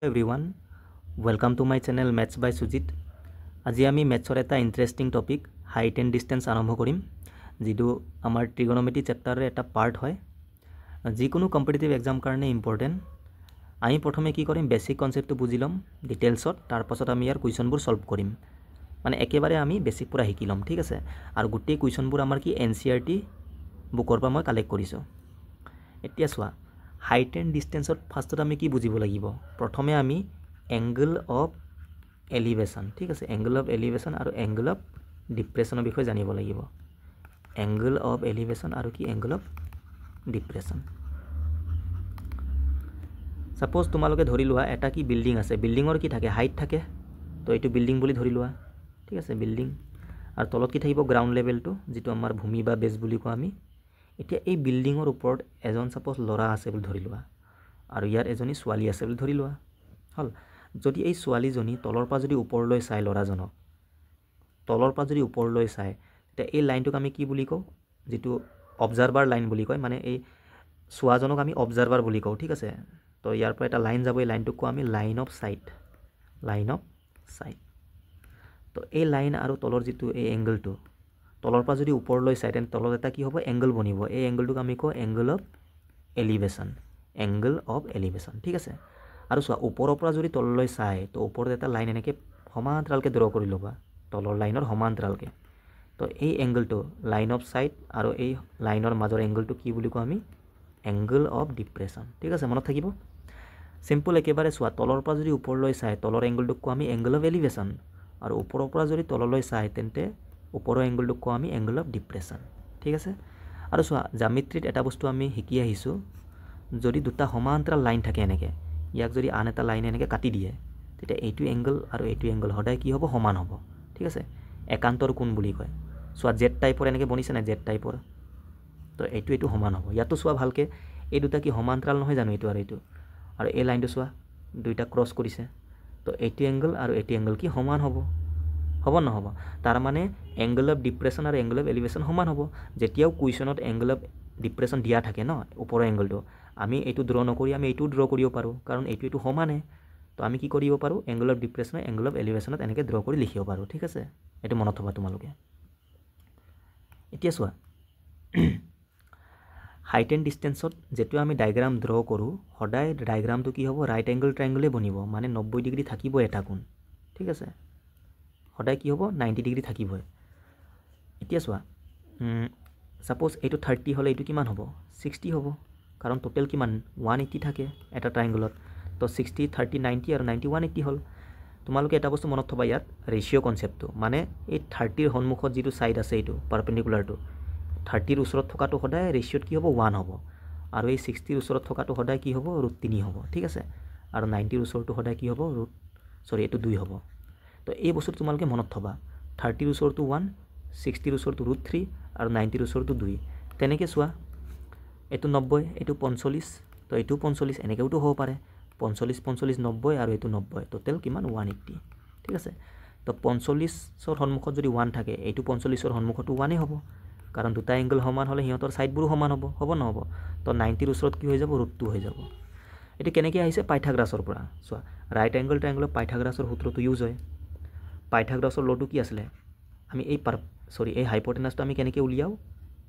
Everyone welcome to my channel maths by Sujit. আজি আমি মেথছৰ এটা interesting topic height and distance আৰম্ভ কৰিম, যিটো আমাৰ ট্ৰিগনমেট্ৰি চেপ্টাৰৰ এটা পাৰ্ট হয়। যিকোনো কম্পিটিটিভ এক্সাম কাৰণে ইম্পৰ্টেণ্ট। আমি প্ৰথমে কি কৰিম, বেছিক কনচেপ্টটো বুজি ল'ম ডিটেইলছত, তাৰপাছত আমি ইয়াৰ কুৱেশ্যনবোৰ সলভ কৰিম। মানে একেবাৰে আমি বেছিক পূৰা শিকি ল'ম, ঠিক আছে। আৰু গোটেই কুৱেশ্যনবোৰ আমাৰ কি NCERT বুকৰ পৰা মই কালেক্ট কৰিছোঁ। এতিয়া চোৱা, হাইট এণ্ড ডিষ্টেঞ্চত ফাৰ্ষ্টত আমি কি বুজিব লাগিব। প্ৰথমে আমি এংগল অফ এলিভেশ্যন, ঠিক আছে, এংগল অফ এলিভেশ্যন আৰু এংগল অফ ডিপ্ৰেশ্যনৰ বিষয়ে জানিব লাগিব। এংগল অফ এলিভেশ্যন আৰু কি এংগল অফ ডিপ্ৰেশ্যন। ছাপ'জ তোমালোকে ধৰি লোৱা এটা কি বিল্ডিং আছে, বিল্ডিঙৰ কি থাকে, হাইট থাকে। তো এইটো বিল্ডিং বুলি ধৰি লোৱা, ঠিক আছে, বিল্ডিং। আৰু তলত কি থাকিব, গ্ৰাউণ্ড লেভেলটো, যিটো আমাৰ ভূমি বা বেছ বুলি কওঁ আমি। এতিয়া এই বিল্ডিঙৰ ওপৰত এজন ছাপ'জ ল'ৰা আছে বুলি ধৰি লোৱা, আৰু ইয়াত এজনী ছোৱালী আছে বুলি ধৰি লোৱা হ'ল। যদি এই ছোৱালীজনী তলৰ পৰা যদি ওপৰলৈ চায়, ল'ৰাজনক তলৰ পৰা যদি ওপৰলৈ চায়, তেতিয়া এই লাইনটোক আমি কি বুলি কওঁ, যিটো অবজাৰ্ভাৰ লাইন বুলি কয়। মানে এই চোৱাজনক আমি অবজাৰ্ভাৰ বুলি কওঁ, ঠিক আছে। তো ইয়াৰ পৰা এটা লাইন যাব, এই লাইনটোক কওঁ আমি line of sight, line of sight. তো এই লাইন আৰু তলৰ যিটো এই এংগলটো, তলৰ পৰা যদি ওপৰলৈ চায়, তেন্তে তলত এটা কি হ'ব, এংগল বনিব। এই এংগলটোক আমি কওঁ এংগল অফ এলিভেশ্যন, এংগল অফ এলিভেশ্যন, ঠিক আছে। আৰু চোৱা, ওপৰৰ পৰা যদি তললৈ চায়, তো ওপৰত এটা লাইন এনেকৈ সমান্তৰালকৈ ড্ৰ কৰি ল'বা, তলৰ লাইনৰ সমান্তৰালকৈ। তো এই এংগলটো লাইন অফ চাইট আৰু এই লাইনৰ মাজৰ এংগলটো কি বুলি কওঁ আমি, এংগল অফ ডিপ্ৰেশ্যন, ঠিক আছে, মনত থাকিব। চিম্পল একেবাৰে চোৱা, তলৰ পৰা যদি ওপৰলৈ চায়, তলৰ এংগলটোক কওঁ আমি এংগল অফ এলিভেশ্যন, আৰু ওপৰৰ পৰা যদি তললৈ চায়, তেন্তে ওপৰৰ এংগলটোক কওঁ আমি এংগল অফ ডিপ্ৰেশ্যন, ঠিক আছে। আৰু চোৱা, জ্যামিতিত এটা বস্তু আমি শিকি আহিছোঁ, যদি দুটা সমান্তৰাল লাইন থাকে এনেকৈ, ইয়াক যদি আন এটা লাইনে এনেকৈ কাটি দিয়ে, তেতিয়া এইটো এংগল আৰু এইটো এংগল সদায় কি হ'ব, সমান হ'ব, ঠিক আছে। একান্তৰ কোণ বুলি কয়। চোৱা, জেড টাইপৰ এনেকৈ বনিছে নাই, জেড টাইপৰ, তো এইটো সমান হ'ব। ইয়াতো চোৱা ভালকৈ, এই দুটা কি সমান্তৰাল নহয় জানো, এইটো আৰু এইটো। আৰু এই লাইনটো চোৱা, দুইটা ক্ৰছ কৰিছে, তো এইটো এংগল আৰু এইটো এংগল কি সমান হ'ব, হ'ব নহ'ব। তাৰমানে এংগল অফ ডিপ্ৰেশ্যন আৰু এংগল অফ এলিভেশ্যন সমান হ'ব। যেতিয়াও কুৱেশ্যনত এংগল অফ ডিপ্ৰেশ্যন দিয়া থাকে ন, ওপৰৰ এংগলটো, আমি এইটো ড্ৰ নকৰি আমি এইটো ড্ৰ কৰিব পাৰোঁ, কাৰণ এইটো সমানে। তো আমি কি কৰিব পাৰোঁ, angle of depression angle of এলিভেশ্যনত এনেকৈ ড্ৰ কৰি লিখিব পাৰোঁ, ঠিক আছে। এইটো মনত থ'বা তোমালোকে। এতিয়া চোৱা, হাইট এণ্ড ডিষ্টেঞ্চত যেতিয়া আমি ডায়েগ্ৰাম ড্ৰ কৰোঁ, সদায় ডায়েগ্ৰামটো কি হ'ব, ৰাইট এংগল ট্ৰাইংগলেই বনিব। মানে 90 ডিগ্ৰী থাকিব এটা কোণ, ঠিক আছে। সদায় কি হ'ব, 90 ডিগ্ৰী থাকিবই। এতিয়া চোৱা, ছাপ'জ এইটো 30 হ'লে এইটো কিমান হ'ব, 60 হ'ব, কাৰণ টোটেল কিমান 180 থাকে এটা ট্ৰাইংগলত। তো 60, 30, 90 আৰু 90, 180 হ'ল। তোমালোকে এটা বস্তু মনত থ'বা ইয়াত, ৰেচিঅ' কনচেপ্টটো। মানে এই 30ৰ সন্মুখত যিটো ছাইড আছে, এইটো পাৰপেণ্ডিকুলাৰটো, 30ৰ ওচৰত থকাটো সদায় ৰেচিঅ'ত কি হ'ব, 1 হ'ব। আৰু এই 60ৰ ওচৰত থকাটো সদায় কি হ'ব, √3 হ'ব, ঠিক আছে। আৰু 90ৰ ওচৰটো সদায় কি হ'ব, এইটো 2 হ'ব। তো এই বস্তুটো তোমালোকে মনত থ'বা, 30ৰ ওচৰটো 1, 60ৰ ওচৰটো √3 আৰু 90ৰ ওচৰটো 2। তেনেকৈ চোৱা, এইটো 90, এইটো 45, তো এইটো 45, এনেকৈওতো হ'ব পাৰে, 45, 45, 90 আৰু এইটো 90, টোটেল কিমান 180, ঠিক আছে। তো 45ৰ সন্মুখত যদি 1 থাকে, এইটো 45ৰ সন্মুখতো 1 হ'ব, কাৰণ দুটা এংগল সমান হ'লে সিহঁতৰ ছাইডবোৰো সমান হ'ব, হ'ব নহ'ব। তো 90ৰ ওচৰত কি হৈ যাব, √2 হৈ যাব। এইটো কেনেকৈ আহিছে, পাইথাগৰাছৰ পৰা। চোৱা, ৰাইট এংগল ট্ৰাইংগলত পাইথাগৰাছৰ সূত্ৰটো ইউজ হয়। পাইথাগৰাছৰ ল'টো কি আছিলে, আমি এই হাইপটেনাছটো আমি কেনেকৈ উলিয়াওঁ,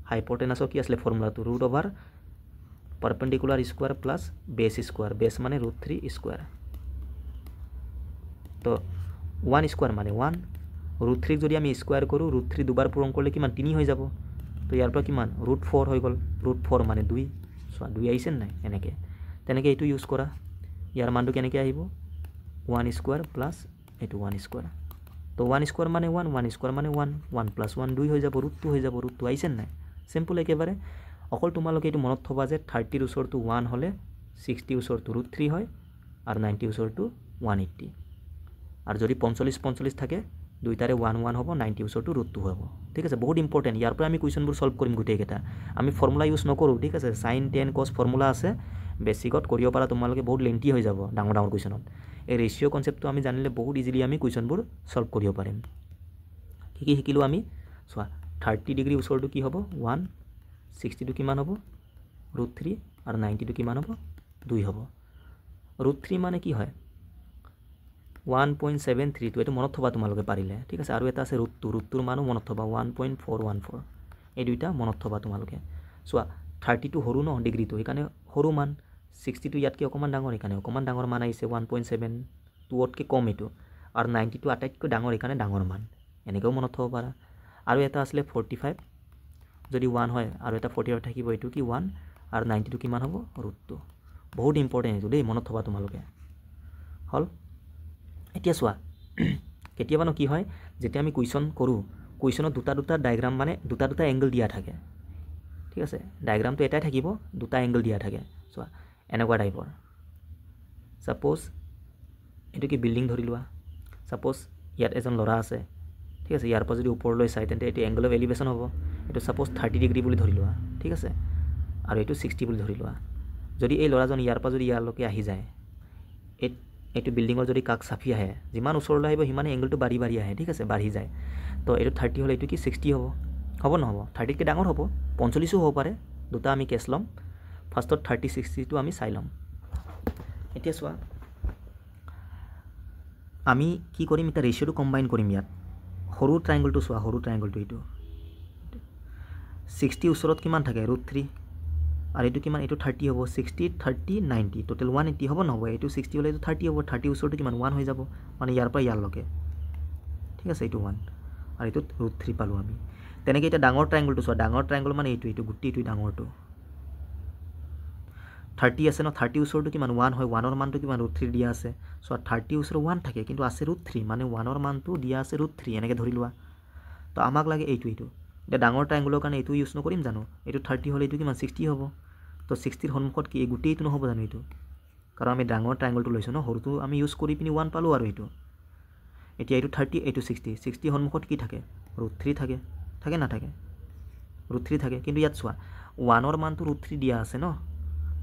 হাইপটেনাছৰ কি আছিলে ফৰ্মুলাটো, √over পাৰপেণ্ডিকুলাৰ স্কুৱাৰ প্লাছ বেছ স্কুৱাৰ, বেছ মানে √3 স্কুৱাৰ। তো 1 স্কুৱাৰ মানে 1, √3 যদি আমি স্কুৱাৰ কৰোঁ, √3 দুবাৰ পূৰণ কৰিলে কিমান, 3 হৈ যাব। তো ইয়াৰ পৰা কিমান, √4 হৈ গ'ল, √4 মানে 2। চোৱা, 2 আহিছে নাই, এনেকৈ। তেনেকৈ এইটো ইউজ কৰা, ইয়াৰ মানটো কেনেকৈ আহিব, 1 স্কুৱাৰ প্লাছ এইটো 1 স্কুৱাৰ। তো 1 স্কুৱাৰ মানে 1, 1 স্কুৱাৰ মানে 1, 1 + 1 2 হৈ যাব, √2 হৈ যাব, √2 আহিছে নাই। চিম্পল একেবাৰে। অকল তোমালোকে এইটো মনত থ'বা যে 30ৰ ওচৰটো 1 হ'লে 60ৰ ওচৰটো √3 হয়, আৰু 90ৰ ওচৰটো 180। আৰু যদি 45, 45 থাকে, দুইটাৰে 1, 1 হ'ব, 90ৰ ওচৰটো √2 হ'ব, ঠিক আছে। বহুত ইম্পৰ্টেণ্ট, ইয়াৰ পৰা আমি কুৱেশ্যনবোৰ সলভ কৰিম গোটেইকেইটা। আমি ফৰ্মুলা ইউজ নকৰোঁ, ঠিক আছে। sin, tan, cos ফৰ্মুলা আছে, বেছিকত কৰিব পাৰা তোমালোকে, বহুত লেন্থি হৈ যাব ডাঙৰ ডাঙৰ কুৱেশ্যনত। এই ৰেচিঅ' কনচেপ্টটো আমি জানিলে বহুত ইজিলি আমি কুৱেশ্যনবোৰ সলভ কৰিব পাৰিম। কি কি শিকিলোঁ আমি, চোৱা, 30 ডিগ্ৰী ওচৰটো কি হ'ব, 1, 60টো কিমান হ'ব, √3 আৰু 90টো কিমান হ'ব, 2 হ'ব। √3 মানে কি হয়, 1.732 এইটো মনত থবা তোমালোকে পাৰিলে ঠিক আছে আৰু এটা আছে ৰুটটোৰ মানো মনত থবা 1.414 এই দুইটা মনত থবা তোমালোকে চোৱা 32 সৰু ন ডিগ্ৰীটো সেইকাৰণে সৰু মান 62 ইয়াতকৈ অকণমান ডাঙৰ সেইকাৰণে অকণমান ডাঙৰ মান আহিছে 1.72তকৈ কম এইটো আৰু 90টো আটাইতকৈ ডাঙৰ সেইকাৰণে ডাঙৰ মান এনেকৈও মনত থ'ব পাৰা আৰু এটা আছিলে 45 যদি 1 হয় আৰু এটা 45 থাকিব এইটো কি 1 আৰু 90টো কিমান হ'ব ৰুটটো বহুত ইম্পৰ্টেণ্ট এইটো দেই মনত থ'বা তোমালোকে হ'ল এতিয়া চোৱা কেতিয়াবানো কি হয় যেতিয়া আমি কুৱেশ্যন কৰোঁ কুৱেশ্যনত দুটা ডায়গ্ৰাম মানে দুটা এংগল দিয়া থাকে ঠিক আছে ডায়গ্ৰামটো এটাই থাকিব দুটা এংগল দিয়া থাকে চোৱা এনেকুৱা টাইপৰ ছাপ'জ এইটো কি বিল্ডিং ধৰি লোৱা ছাপ'জ ইয়াত এজন ল'ৰা আছে ঠিক আছে ইয়াৰ পৰা যদি ওপৰলৈ চাই তেন্তে এইটো এংগল অফ এলিভেশ্যন হ'ব এইটো ছাপ'জ 30 ডিগ্ৰী বুলি ধৰি লোৱা ঠিক আছে আৰু এইটো 60 বুলি ধৰি লোৱা যদি এই ল'ৰাজন ইয়াৰ পৰা যদি ইয়ালৈকে আহি যায় এইটো বিল্ডিঙৰ যদি কাষ চাপি আহে যিমান ওচৰলৈ আহিব সিমানে এংগলটো বাঢ়ি আহে ঠিক আছে বাঢ়ি যায় তো এইটো 30 হ'লে এইটো কি 60 হ'ব নহ'ব 30তকৈ ডাঙৰ হ'ব 45ও হ'ব পাৰে দুটা আমি কেছ ল'ম ফাৰ্ষ্টত 30 60টো আমি চাই ল'ম এতিয়া চোৱা আমি কি কৰিম এতিয়া ৰেচিঅ'টো কম্বাইন কৰিম ইয়াত সৰু ট্ৰাইংগলটো চোৱা সৰু ট্ৰাইংগলটো এইটো 60 ওচৰত কিমান থাকে √3 আৰু এইটো কিমান এইটো 30 হ'ব 60 30 90 টোটেল 180 হ'ব নহ'ব এইটো 60 হ'লে এইটো 30 হ'ব 30 ওচৰটো কিমান 1 হৈ যাব মানে ইয়াৰ পৰা ইয়াৰলৈকে ঠিক আছে এইটো 1 আৰু এইটোত √3 পালোঁ আমি তেনেকৈ এতিয়া ডাঙৰ ট্ৰাইংগলটো চোৱা ডাঙৰ ট্ৰাইংগল মানে এইটো গোটেইটো ডাঙৰটো 30 আছে ন 30 ওচৰটো কিমান 1 হয় 1ৰ মানটো কিমান √3 দিয়া আছে চোৱা 30 ওচৰত 1 থাকে কিন্তু আছে √3 মানে 1ৰ মানটো দিয়া আছে √3 এনেকৈ ধৰি লোৱা তো আমাক লাগে এইটো এতিয়া ডাঙৰ ট্ৰাইংগলৰ কাৰণে এইটো ইউজ নকৰিম জানো এইটো 30 হ'লে এইটো কিমান 60 হ'ব তো 60ৰ সন্মুখত কি এই গোটেইটো নহ'ব জানো এইটো কাৰণ আমি ডাঙৰ ট্ৰাইংগলটো লৈছোঁ ন সৰুটো আমি ইউজ কৰি পিনি 1 পালোঁ আৰু এইটো এতিয়া এইটো 30 এইটো 60 সন্মুখত কি থাকে √3 থাকে নাথাকে √3 থাকে কিন্তু ইয়াত চোৱা 1ৰ মানটো √3 দিয়া আছে ন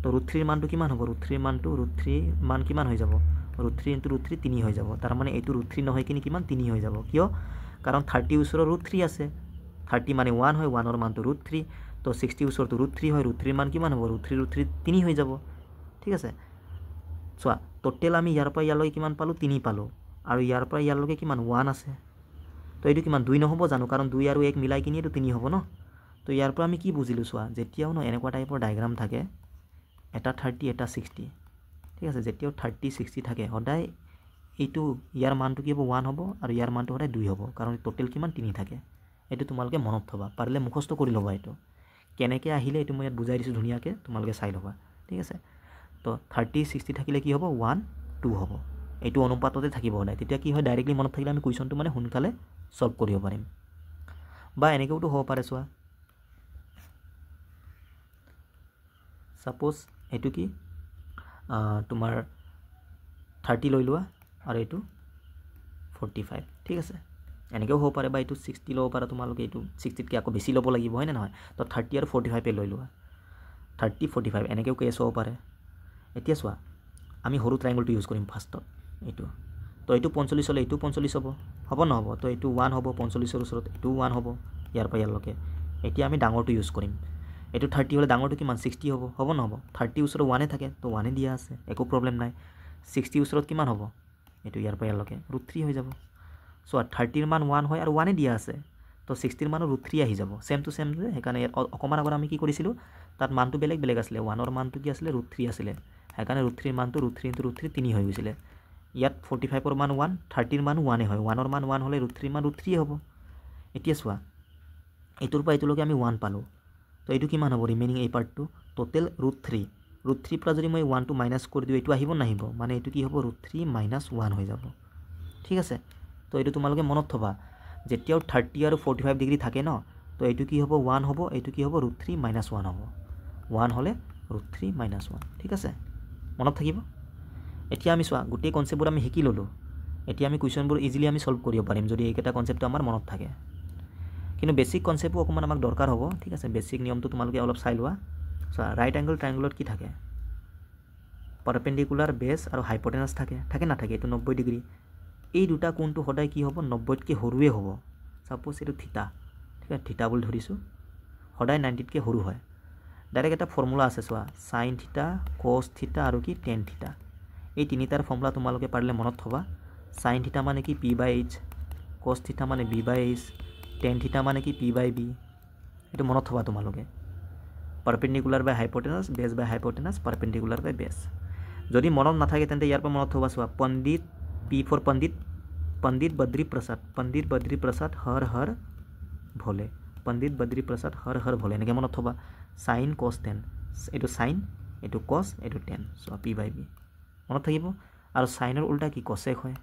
তো √3ৰ মানটো কিমান হ'ব √3ৰ মান কিমান হৈ যাব √3 × √3 3 হৈ যাব তাৰমানে এইটো √3 নহয় কিনি কিমান 3 হৈ যাব কিয় কাৰণ 30 ওচৰত √3 আছে 30 মানে 1 হয় 1ৰ মানটো √3 তো 60 ওচৰটো √3 হয় √3ৰ মান কিমান হ'ব √3 3 হৈ যাব ঠিক আছে চোৱা টোটেল আমি ইয়াৰ পৰা ইয়ালৈ কিমান পালোঁ 3 পালোঁ আৰু ইয়াৰ পৰা ইয়ালৈকে কিমান 1 আছে তো এইটো কিমান 2 নহ'ব জানো কাৰণ 2 আৰু 1 মিলাই কিনি এইটো 3 হ'ব ন তো ইয়াৰ পৰা আমি কি বুজিলোঁ চোৱা যেতিয়াও ন এনেকুৱা টাইপৰ ডায়গ্ৰাম থাকে এটা 30 এটা 60 ঠিক আছে যেতিয়াও 30 60 থাকে সদায় এইটো ইয়াৰ মানটো কি হ'ব 1 হ'ব আৰু ইয়াৰ মানটো সদায় 2 হ'ব কাৰণ টোটেল কিমান 3 থাকে এইটো তোমালোকে মনত থ'বা পাৰিলে মুখস্থ কৰি ল'বা এইটো কেনেকৈ আহিলে এইটো মই ইয়াত বুজাই দিছোঁ ধুনীয়াকৈ তোমালোকে চাই ল'বা ঠিক আছে তো 30 60 থাকিলে কি হ'ব 1 2 হ'ব এইটো অনুপাততে থাকিব সদায় তেতিয়া কি হয় ডাইৰেক্টলি মনত থাকিলে আমি কুৱেশ্যনটো মানে সোনকালে সলভ কৰিব পাৰিম বা এনেকৈওতো হ'ব পাৰে চোৱা ছাপ'জ এইটো কি তোমাৰ 30 লৈ লোৱা আৰু এইটো 45 ঠিক আছে এনেকৈও হ'ব পাৰে বা এইটো 60 ল'ব পাৰা তোমালোকে এইটো 60তকৈ আকৌ বেছি ল'ব লাগিব হয়নে নহয় তো 30 আৰু 45 লৈ লোৱা 30 45 এনেকৈও কেছ হ'ব পাৰে এতিয়া চোৱা আমি সৰু ট্ৰাইংগলটো ইউজ কৰিম ফাৰ্ষ্টত এইটো তো এইটো 45 হ'লে এইটো 45 হ'ব নহ'ব তো এইটো 1 হ'ব 45ৰ ওচৰত এইটো 1 হ'ব ইয়াৰ পৰা ইয়ালৈকে এতিয়া আমি ডাঙৰটো ইউজ কৰিম এইটো 30 হ'লে ডাঙৰটো কিমান 60 হ'ব নহ'ব 30 ওচৰত 1 থাকে তো 1 দিয়া আছে একো প্ৰব্লেম নাই 60 ওচৰত কিমান হ'ব এইটো ইয়াৰ পৰা ইয়ালৈকে √3 হৈ যাব চোৱা 30ৰ মান 1 হয় আৰু 1 দিয়া আছে তো 60ৰ মানো √3 আহি যাব ছেম টু ছেম যে সেইকাৰণে অকণমান আগত আমি কি কৰিছিলোঁ তাত মানটো বেলেগ আছিলে 1ৰ মানটো কি আছিলে √3 আছিলে সেইকাৰণে √3ৰ মানটো √3 × √3 3 হৈ গৈছিলে ইয়াত 45ৰ মান 1 30ৰ মান 1 হয় 1ৰ মান 1 হ'লে √3ৰ মান √3 হ'ব এতিয়া চোৱা এইটোৰ পৰা এইটোলৈকে আমি 1 পালোঁ তো এইটো কিমান হ'ব ৰিমেইনিং এই পাৰ্টটো টোটেল √3 পৰা যদি মই 1টো মাইনাছ কৰি দিওঁ এইটো আহিব নাহিব মানে এইটো কি হ'ব √3 - 1 হৈ যাব ঠিক আছে তো এইটো তোমালোকে মনত থ'বা যেতিয়াও 30 আৰু 45 ডিগ্ৰী থাকে ন তো এইটো কি হ'ব 1 হ'ব এইটো কি হ'ব √3 - 1 হ'ব 1 হ'লে √3 - 1 ঠিক আছে মনত থাকিব এতিয়া আমি চোৱা গোটেই কনচেপ্টবোৰ আমি শিকি ল'লোঁ এতিয়া আমি কুৱেশ্যনবোৰ ইজিলি আমি সলভ কৰিব পাৰিম যদি এইকেইটা কনচেপ্টটো আমাৰ মনত থাকে কিন্তু বেছিক কনচেপ্টবোৰ অকণমান আমাক দৰকাৰ হ'ব ঠিক আছে বেছিক নিয়মটো তোমালোকে অলপ চাই লোৱা চোৱা ৰাইট এংগল ট্ৰাইংগলত কি থাকে পাৰপেণ্ডিকুলাৰ বেছ আৰু হাইপটেনাছ থাকে নাথাকে এইটো 90 ডিগ্ৰী এই দুটা কোণটো সদায় কি হ'ব 90তকৈ সৰুৱে হ'ব ছাপ'জ এইটো থিতা ঠিক আছে থিতা বুলি ধৰিছোঁ সদায় 90তকৈ সৰু হয় ডাইৰেক্ট এটা ফৰ্মুলা আছে চোৱা সাইন থিতা কছ থিতা আৰু কি টেন থিতা এই তিনিটাৰ ফৰ্মুলা তোমালোকে পাৰিলে মনত থ'বা সাইন থিটা মানে কি p/h, cos থিটা মানে b/h, tan থিটা মানে কি p/b। এইটো মনত থবা তোমালোকে। পারপেন্ডিকুলার বাই হাইপোটেনাস, বেস বাই হাইপোটেনাস, পারপেন্ডিকুলার বাই বেস। যদি মনত নাথাকে তেন্তে ইয়াৰ পৰা মনত থবা। চোৱা পণ্ডিত, পি ফৰ পণ্ডিত, পণ্ডিত বদ্ৰী প্ৰসাদ, পণ্ডিত বদ্ৰী প্ৰসাদ হৰ হৰ ভোলে, পণ্ডিত বদ্ৰী প্ৰসাদ হৰ হৰ ভোলে, এনেকৈ মনত থবা। সাইন কস টেন, এইটো সাইন, এইটো কস, এইটো টেন। চোৱা p/b মনত থাকিব। আৰু সাইনৰ উল্টা কি কচেক হয়,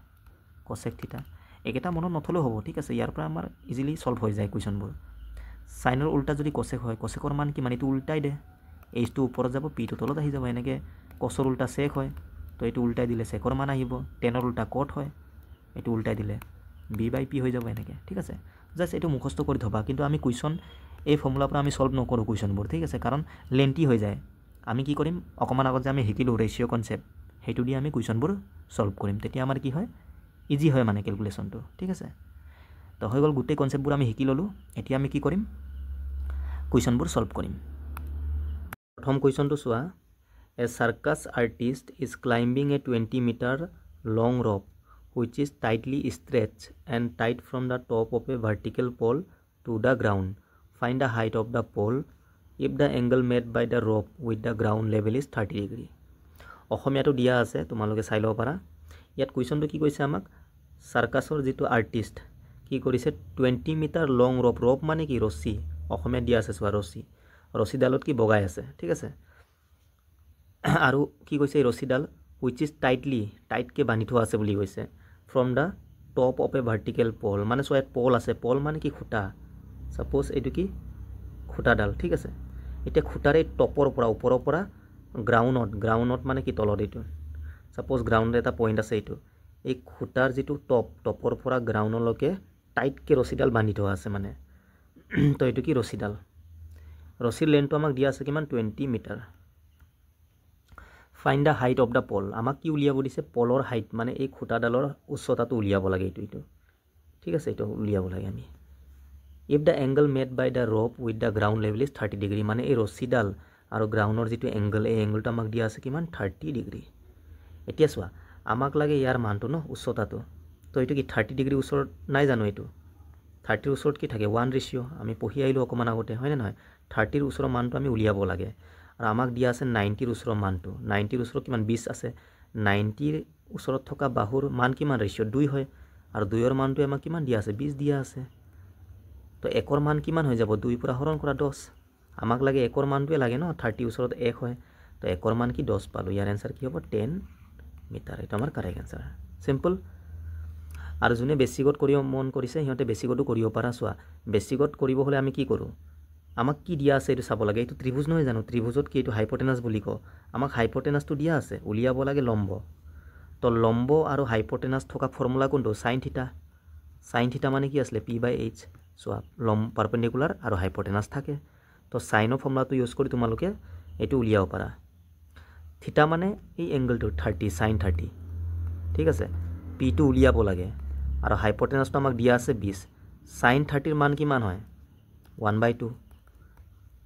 কচেক থিটা। এইকেইটা মনত নথলেও হ'ব, ঠিক আছে। ইয়াৰ পৰা আমাৰ ইজিলি সলভ হৈ যায় কুৱেশ্যনবোৰ। সাইনৰ উল্টা যদি কচেক হয়, কচেকৰ মান কিমান, এইটো উল্টাই দে, এইচটো ওপৰত যাব, পিটো তলত আহি যাব। এনেকৈ কচৰ উল্টা চেক হয়, তো এইটো উল্টাই দিলে চেকৰ মান আহিব। টেনৰ উল্টা কট হয়, এইটো উল্টাই দিলে b/p হৈ যাব এনেকৈ, ঠিক আছে। জাষ্ট এইটো মুখস্থ কৰি থবা। কিন্তু আমি কুৱেশ্যন এই ফৰ্মুলাৰ পৰা আমি সলভ নকৰোঁ কুৱেশ্যনবোৰ, ঠিক আছে, কাৰণ লেন্থি হৈ যায়। আমি কি কৰিম, অকণমান আগত যে আমি শিকিলোঁ ৰেচিঅ' কনচেপ্ট, সেইটো দি আমি কুৱেশ্যনবোৰ সলভ কৰিম। তেতিয়া আমাৰ কি হয়, ইজি হয় মানে কেলকুলেশ্যনটো, ঠিক আছে। তো হৈ গ'ল, গোটেই কনচেপ্টবোৰ আমি শিকি ল'লোঁ। এতিয়া আমি কি কৰিম, কুৱেশ্যনবোৰ সলভ কৰিম। প্ৰথম কুৱেশ্যনটো চোৱা। A circus artist is climbing a 20 metre long rope which is tightly stretched and tied from the top of a vertical pole to the ground. Find the height of the pole if the angle made by the rope with the ground level is 30 degree. অসমীয়াটো দিয়া আছে, তোমালোকে চাই ল'ব পাৰা। ইয়াত কুৱেশ্যনটো কি কৈছে আমাক, চাৰ্কাছৰ যিটো আৰ্টিষ্ট কি কৰিছে, 20 মিটাৰ লং ৰপ, ৰপ মানে কি ৰছী, অসমীয়াত দিয়া আছে চোৱা ৰছী, ৰছীডালত কি বগাই আছে, ঠিক আছে। আৰু কি কৈছে, এই ৰছীডাল which is টাইটকৈ বান্ধি থোৱা আছে বুলি কৈছে, from the top of a vertical pole, মানে চোৱা ইয়াত পল আছে, পল মানে কি খুঁটা, ছাপ'জ এইটো কি খুঁটাডাল, ঠিক আছে। এতিয়া খুঁটাৰ এই টপৰ পৰা, ওপৰৰ পৰা গ্ৰাউণ্ডত মানে কি তলত, এইটো ছাপ'জ গ্ৰাউণ্ডত এটা পইণ্ট আছে, এইটো এই খুঁটাৰ যিটো টপৰ পৰা গ্ৰাউণ্ডলৈকে টাইটকৈ ৰছীডাল বান্ধি থোৱা আছে মানে। তো এইটো কি ৰছীডাল, ৰছীৰ লেন্থটো আমাক দিয়া আছে কিমান, 20 metre. Find the height of the pole, আমাক কি উলিয়াব দিছে, পলৰ হাইট মানে এই খুঁটাডালৰ উচ্চতাটো উলিয়াব লাগে, এইটো ঠিক আছে, এইটো উলিয়াব লাগে আমি। If the angle made by the rope with the ground level is 30 degree, মানে এই ৰছীডাল আৰু গ্ৰাউণ্ডৰ যিটো এংগল, এই এংগলটো আমাক দিয়া আছে কিমান, 30 ডিগ্ৰী। এতিয়া চোৱা, আমাক লাগে ইয়াৰ মানটো ন, উচ্চতাটো, তো এইটো কি 30 ডিগ্ৰী ওচৰত নাই জানো, এইটো 30ৰ ওচৰত কি থাকে, 1:, আমি পঢ়ি আহিলোঁ অকণমান আগতে, হয়নে নহয়। 30ৰ ওচৰৰ মানটো আমি উলিয়াব লাগে। আৰু আমাক দিয়া আছে 90ৰ ওচৰৰ মানটো, 90ৰ ওচৰত কিমান, 20 আছে। 90ৰ ওচৰত থকা বাহুৰ মান কিমান, ৰেচিঅ' 2 হয়। আৰু 2ৰ মানটো আমাক কিমান দিয়া আছে, 20 দিয়া আছে। তো 1ৰ মান কিমান হৈ যাব, 2 পৰা হৰণ কৰা 10। আমাক লাগে 1ৰ মানটোৱে লাগে ন, 30 ওচৰত 1 হয়, তো 1ৰ মান কি 10 পালোঁ। ইয়াৰ এনচাৰ কি হ'ব, 10 মিটাৰ। এইটো আমাৰ কাৰেক্ট এনচাৰ, চিম্পল। আৰু যোনে বেছিকত কৰিব মন কৰিছে সিহঁতে বেছিকতো কৰিব পাৰা। চোৱা, বেছিকত কৰিব হ'লে আমি কি কৰোঁ, আমাক কি দিয়া আছে এইটো চাব লাগে। এইটো ত্ৰিভুজ নহয় জানো, ত্ৰিভুজত কি এইটো হাইপটেনাছ বুলি কওঁ, আমাক হাইপটেনাছটো দিয়া আছে, উলিয়াব লাগে লম্ব। তো লম্ব আৰু হাইপটেনাছ থকা ফৰ্মুলা কোনটো, সাইন থিটা। সাইন থিটা মানে কি আছিলে, p/h। চোৱা, পাৰপেণ্ডিকুলাৰ আৰু হাইপটেনাছ থাকে, তো সাইনৰ ফৰ্মুলাটো ইউজ কৰি তোমালোকে এইটো উলিয়াব পাৰা। থিটা মানে এই এংগলটো 30, সাইন 30, ঠিক আছে। পিটো উলিয়াব লাগে। আৰু হাইপটেনাছটো আমাক দিয়া আছে 20। সাইন 30ৰ মান কিমান হয়, 1/2,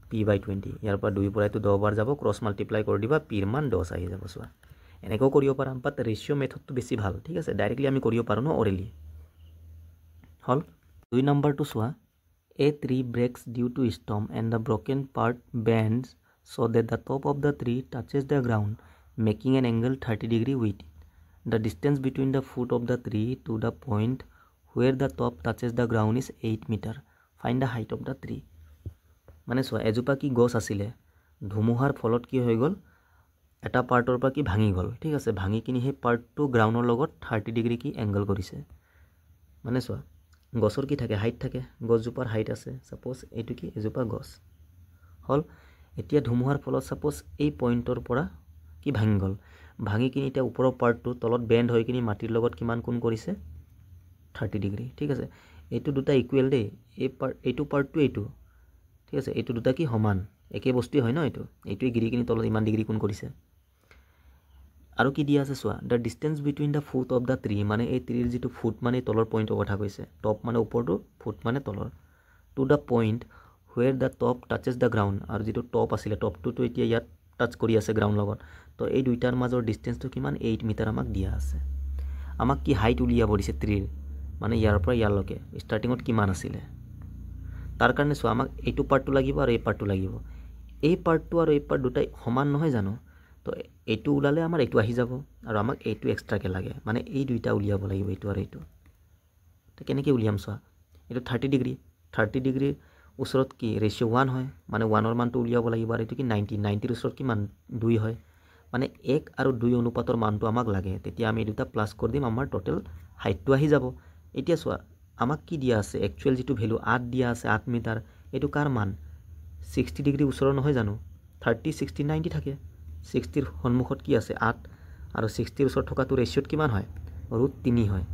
p/20। ইয়াৰ পৰা 2 পৰা এইটো 10 বাৰ যাব, ক্ৰছ মাল্টিপ্লাই কৰি দিবা, পিৰ মান 10 আহি যাব। চোৱা, এনেকৈও কৰিব পাৰা, বাট ৰেচিঅ' মেথডটো বেছি ভাল, ঠিক আছে। ডাইৰেক্টলি আমি কৰিব পাৰোঁ ন, অৰেলি হ'ল। 2 নম্বৰটো চোৱা। A tree breaks due to storm and the broken part bends so' that the top of the tree touches the ground making an angle 30 degree with it. The distance between the foot of the tree to the point where the top touches the ground is 8 metre. Find the height of the tree. মানে চোৱা, এজোপা কি গছ আছিলে, ধুমুহাৰ ফলত কি হৈ গ'ল, এটা পাৰ্টৰ পৰা কি ভাঙি গ'ল, ঠিক আছে। ভাঙি কিনি সেই পাৰ্টটো গ্ৰাউণ্ডৰ লগত 30 ডিগ্ৰী কি এংগল কৰিছে। মানে চোৱা, গছৰ কি থাকে, হাইট থাকে, গছজোপাৰ হাইট আছে, ছাপ'জ এইটো কি এজোপা গছ হ'ল। এতিয়া ধুমুহাৰ ফলত ছাপ'জ এই পইণ্টৰ পৰা কি ভাঙি গ'ল, ভাঙি কিনি এতিয়া ওপৰৰ পাৰ্টটো তলত বেণ্ড হৈ কিনি মাটিৰ লগত কিমান কোণ কৰিছে, 30 ডিগ্ৰী, ঠিক আছে। এইটো দুটা ইকুৱেল দেই, এইটো পাৰ্টটো এইটো, ঠিক আছে। এইটো দুটা কি সমান, একে বস্তুৱেই হয় ন, এইটোৱে গিৰি কিনি তলত ইমান ডিগ্ৰী কোণ কৰিছে। আৰু কি দিয়া আছে চোৱা, the distance between the foot of the tree, মানে এই ট্ৰীৰ যিটো ফুট মানে তলৰ পইণ্টৰ কথা কৈছে, টপ মানে ওপৰটো, ফুট মানে তলৰ, to the point where the top touches the ground, আৰু যিটো টপ আছিলে, টপটোতো এতিয়া ইয়াত টাচ কৰি আছে গ্ৰাউণ্ড লগত, তো এই দুইটাৰ মাজৰ ডিষ্টেঞ্চটো কিমান, 8 মিটাৰ আমাক দিয়া আছে। আমাক কি হাইট উলিয়াব দিছে ট্ৰিৰ মানে ইয়াৰ পৰা ইয়াৰলৈকে ষ্টাৰ্টিঙত কিমান আছিলে তাৰ কাৰণে চোৱা আমাক এইটো পাৰ্টটো লাগিব আৰু এই পাৰ্টটো লাগিব এই পাৰ্টটো আৰু এই পাৰ্ট দুটাই সমান নহয় জানো তো এইটো ওলালে আমাৰ এইটো আহি যাব আৰু আমাক এইটো এক্সট্ৰাকে লাগে মানে এই দুইটা উলিয়াব লাগিব এইটো আৰু এইটো তো কেনেকৈ উলিয়াম চোৱা এইটো 30 ডিগ্ৰী 30 ডিগ্ৰীৰ ওচৰত কি ৰেচিঅ' 1 হয় মানে 1ৰ মানটো উলিয়াব লাগিব আৰু এইটো কি 90ৰ ওচৰত কিমান 2 হয় মানে 1 আৰু 2 অনুপাতৰ মানটো আমাক লাগে তেতিয়া আমি দুটা প্লাছ কৰি দিম আমাৰ টোটেল হাইটটো আহি যাব এতিয়া চোৱা আমাক কি দিয়া আছে একচুৱেল যিটো ভ্যালু 8 দিয়া আছে 8 মিটাৰ এইটো কাৰ মান 60 ডিগ্ৰী ওচৰৰ নহয় জানো 30 60 90 থাকে 60ৰ সন্মুখত কি আছে 8 আৰু 60ৰ ওচৰত থকাটো ৰেচিঅ'ত কিমান হয় √3 হয়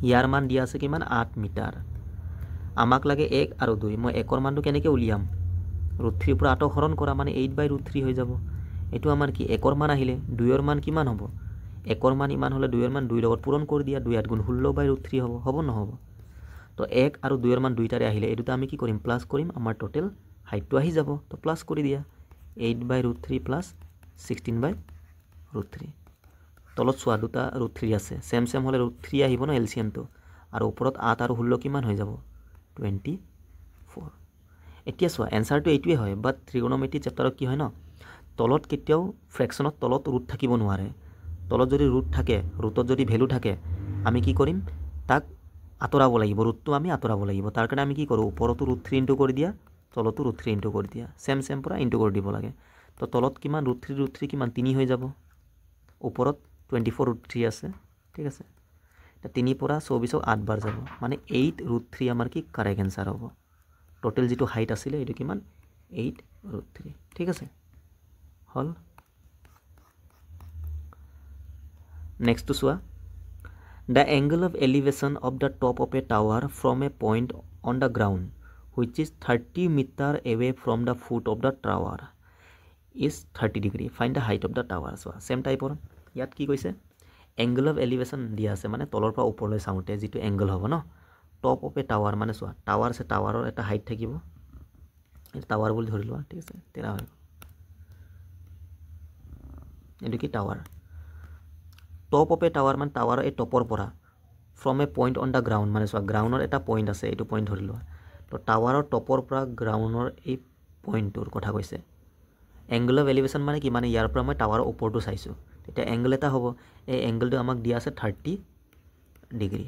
ইয়াৰ মান দিয়া আছে কিমান 8 মিটাৰ আমাক লাগে 1 আৰু 2 মই 1ৰ মানটো কেনেকৈ উলিয়াম √3 পৰা 8 হৰণ কৰা মানে 8/√3 হৈ যাব এইটো আমাৰ কি 1ৰ মান আহিলে 2ৰ মান কিমান হ'ব 1ৰ মান ইমান হ'লে 2ৰ মান 2 লগত পূৰণ কৰি দিয়া 2 8 গুণ 16/√3 হ'ব নহ'ব তো 1 আৰু 2ৰ মান দুইটাৰে আহিলে এই দুটা আমি কি কৰিম প্লাছ কৰিম আমাৰ টোটেল হাইটটো আহি যাব তো প্লাছ কৰি দিয়া 8/√3 প্লাছ 16/√3 তলত চোৱা দুটা √3 আছে সেম হ'লে √3 আহিব ন এলচিএমটো আৰু ওপৰত 8 আৰু 16 কিমান হৈ যাব 24 এতিয়া চোৱা এনসাৰটো এইটোৱে হয় বাট ট্ৰিগোনোমেট্ৰি চেপ্টাৰত কি হয় ন তলত কেতিয়াও ফ্ৰেকশনত তলত ৰুট থাকিব নোৱাৰে তলত যদি ৰুট থাকে ৰুটত যদি ভ্যালু থাকে আমি কি কৰিম তাক আঁতৰাব লাগিব ৰুটটো আমি আঁতৰাব লাগিব তাৰ কাৰণে আমি কি কৰোঁ ওপৰতো √3 ইনটু কৰি দিয়া তলতো √3 ইনটু কৰি দিয়া সেম পৰা ইনটু কৰি দিব লাগে তো তলত কিমান √3 কিমান 3 হৈ যাব ওপৰত 24 √3 আছে ঠিক আছে এটা 3 পৰা 24ক 8 বাৰ যাব মানে 8√3 আমাৰ কি কাৰেক্ট এনসাৰ হ'ব টোটেল যেটো হাইট আছিলে এটো কিমান 8√3 ঠিক আছে হল নেক্সট টু চোৱা the angle of elevation of the top of a tower from a point on the ground which is 30 meter away from the foot of the tower is 30 degree find the height of the tower so same type or ইয়াত কি কৈছে angle of elevation দিয়া আছে মানে তলৰ পৰা ওপৰলৈ চাওঁতে যেটো angle হ'ব ন top of a tower মানে চোৱা টাৱাৰ আছে টাৱাৰৰ এটা হাইট থাকিব এই টাৱাৰ বুলি ধৰি লোৱা ঠিক আছে তেৰা হয় এটো কি tower top of a tower মানে টাৱাৰৰ এই টপৰ পৰা from a point on the ground মানে চোৱা গ্ৰাউণ্ডৰ এটা পইণ্ট আছে এইটো পইণ্ট ধৰি লোৱা তো টাৱাৰৰ টপৰ পৰা গ্ৰাউণ্ডৰ এই পইণ্টটোৰ কথা কৈছে angle of elevation মানে কি মানে ইয়াৰ পৰা মই টাৱাৰৰ ওপৰটো চাইছো তেতিয়া angle এটা হ'ব এই angle টো আমাক দিয়া আছে 30 ডিগ্ৰী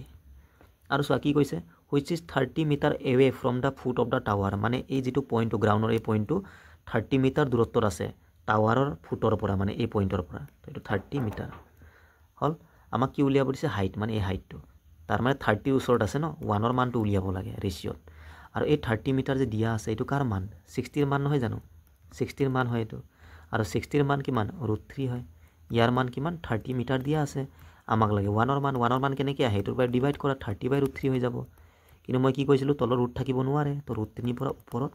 আৰু চোৱা কি কৈছে which is 30 meter away from the foot of the tower মানে এই যেটো পইণ্টটো গ্ৰাউণ্ডৰ এই পইণ্টটো 30 মিটাৰ দূৰত্বত আছে টাৱাৰৰ ফুটৰ পৰা মানে এই পইণ্টৰ পৰা তো এটো 30 মিটাৰ হল আমাক কি উলিয়াব দিছে হাইট মানে এই হাইটটো তাৰ মানে 30 ওচৰত আছে ন 1ৰ মানটো উলিয়াব লাগে ৰেচিঅ'ত আৰু এই 30 মিটাৰ যে দিয়া আছে এটো কাৰ মান 60ৰ মান নহয় জানো 60ৰ মান হয় এটো আৰু 60ৰ মান কিমান √3 হয় ইয়াৰ মান কিমান 30 মিটাৰ দিয়া আছে আমাক লাগে 1ৰ মান কেনেকৈ আহে এটোৰ পৰা ডিভাইড কৰা 30/√3 হৈ যাব কিন্তু মই কি কৈছিলো তলৰ ৰুট থাকিব নোৱাৰে তো √3 পৰা ওপৰত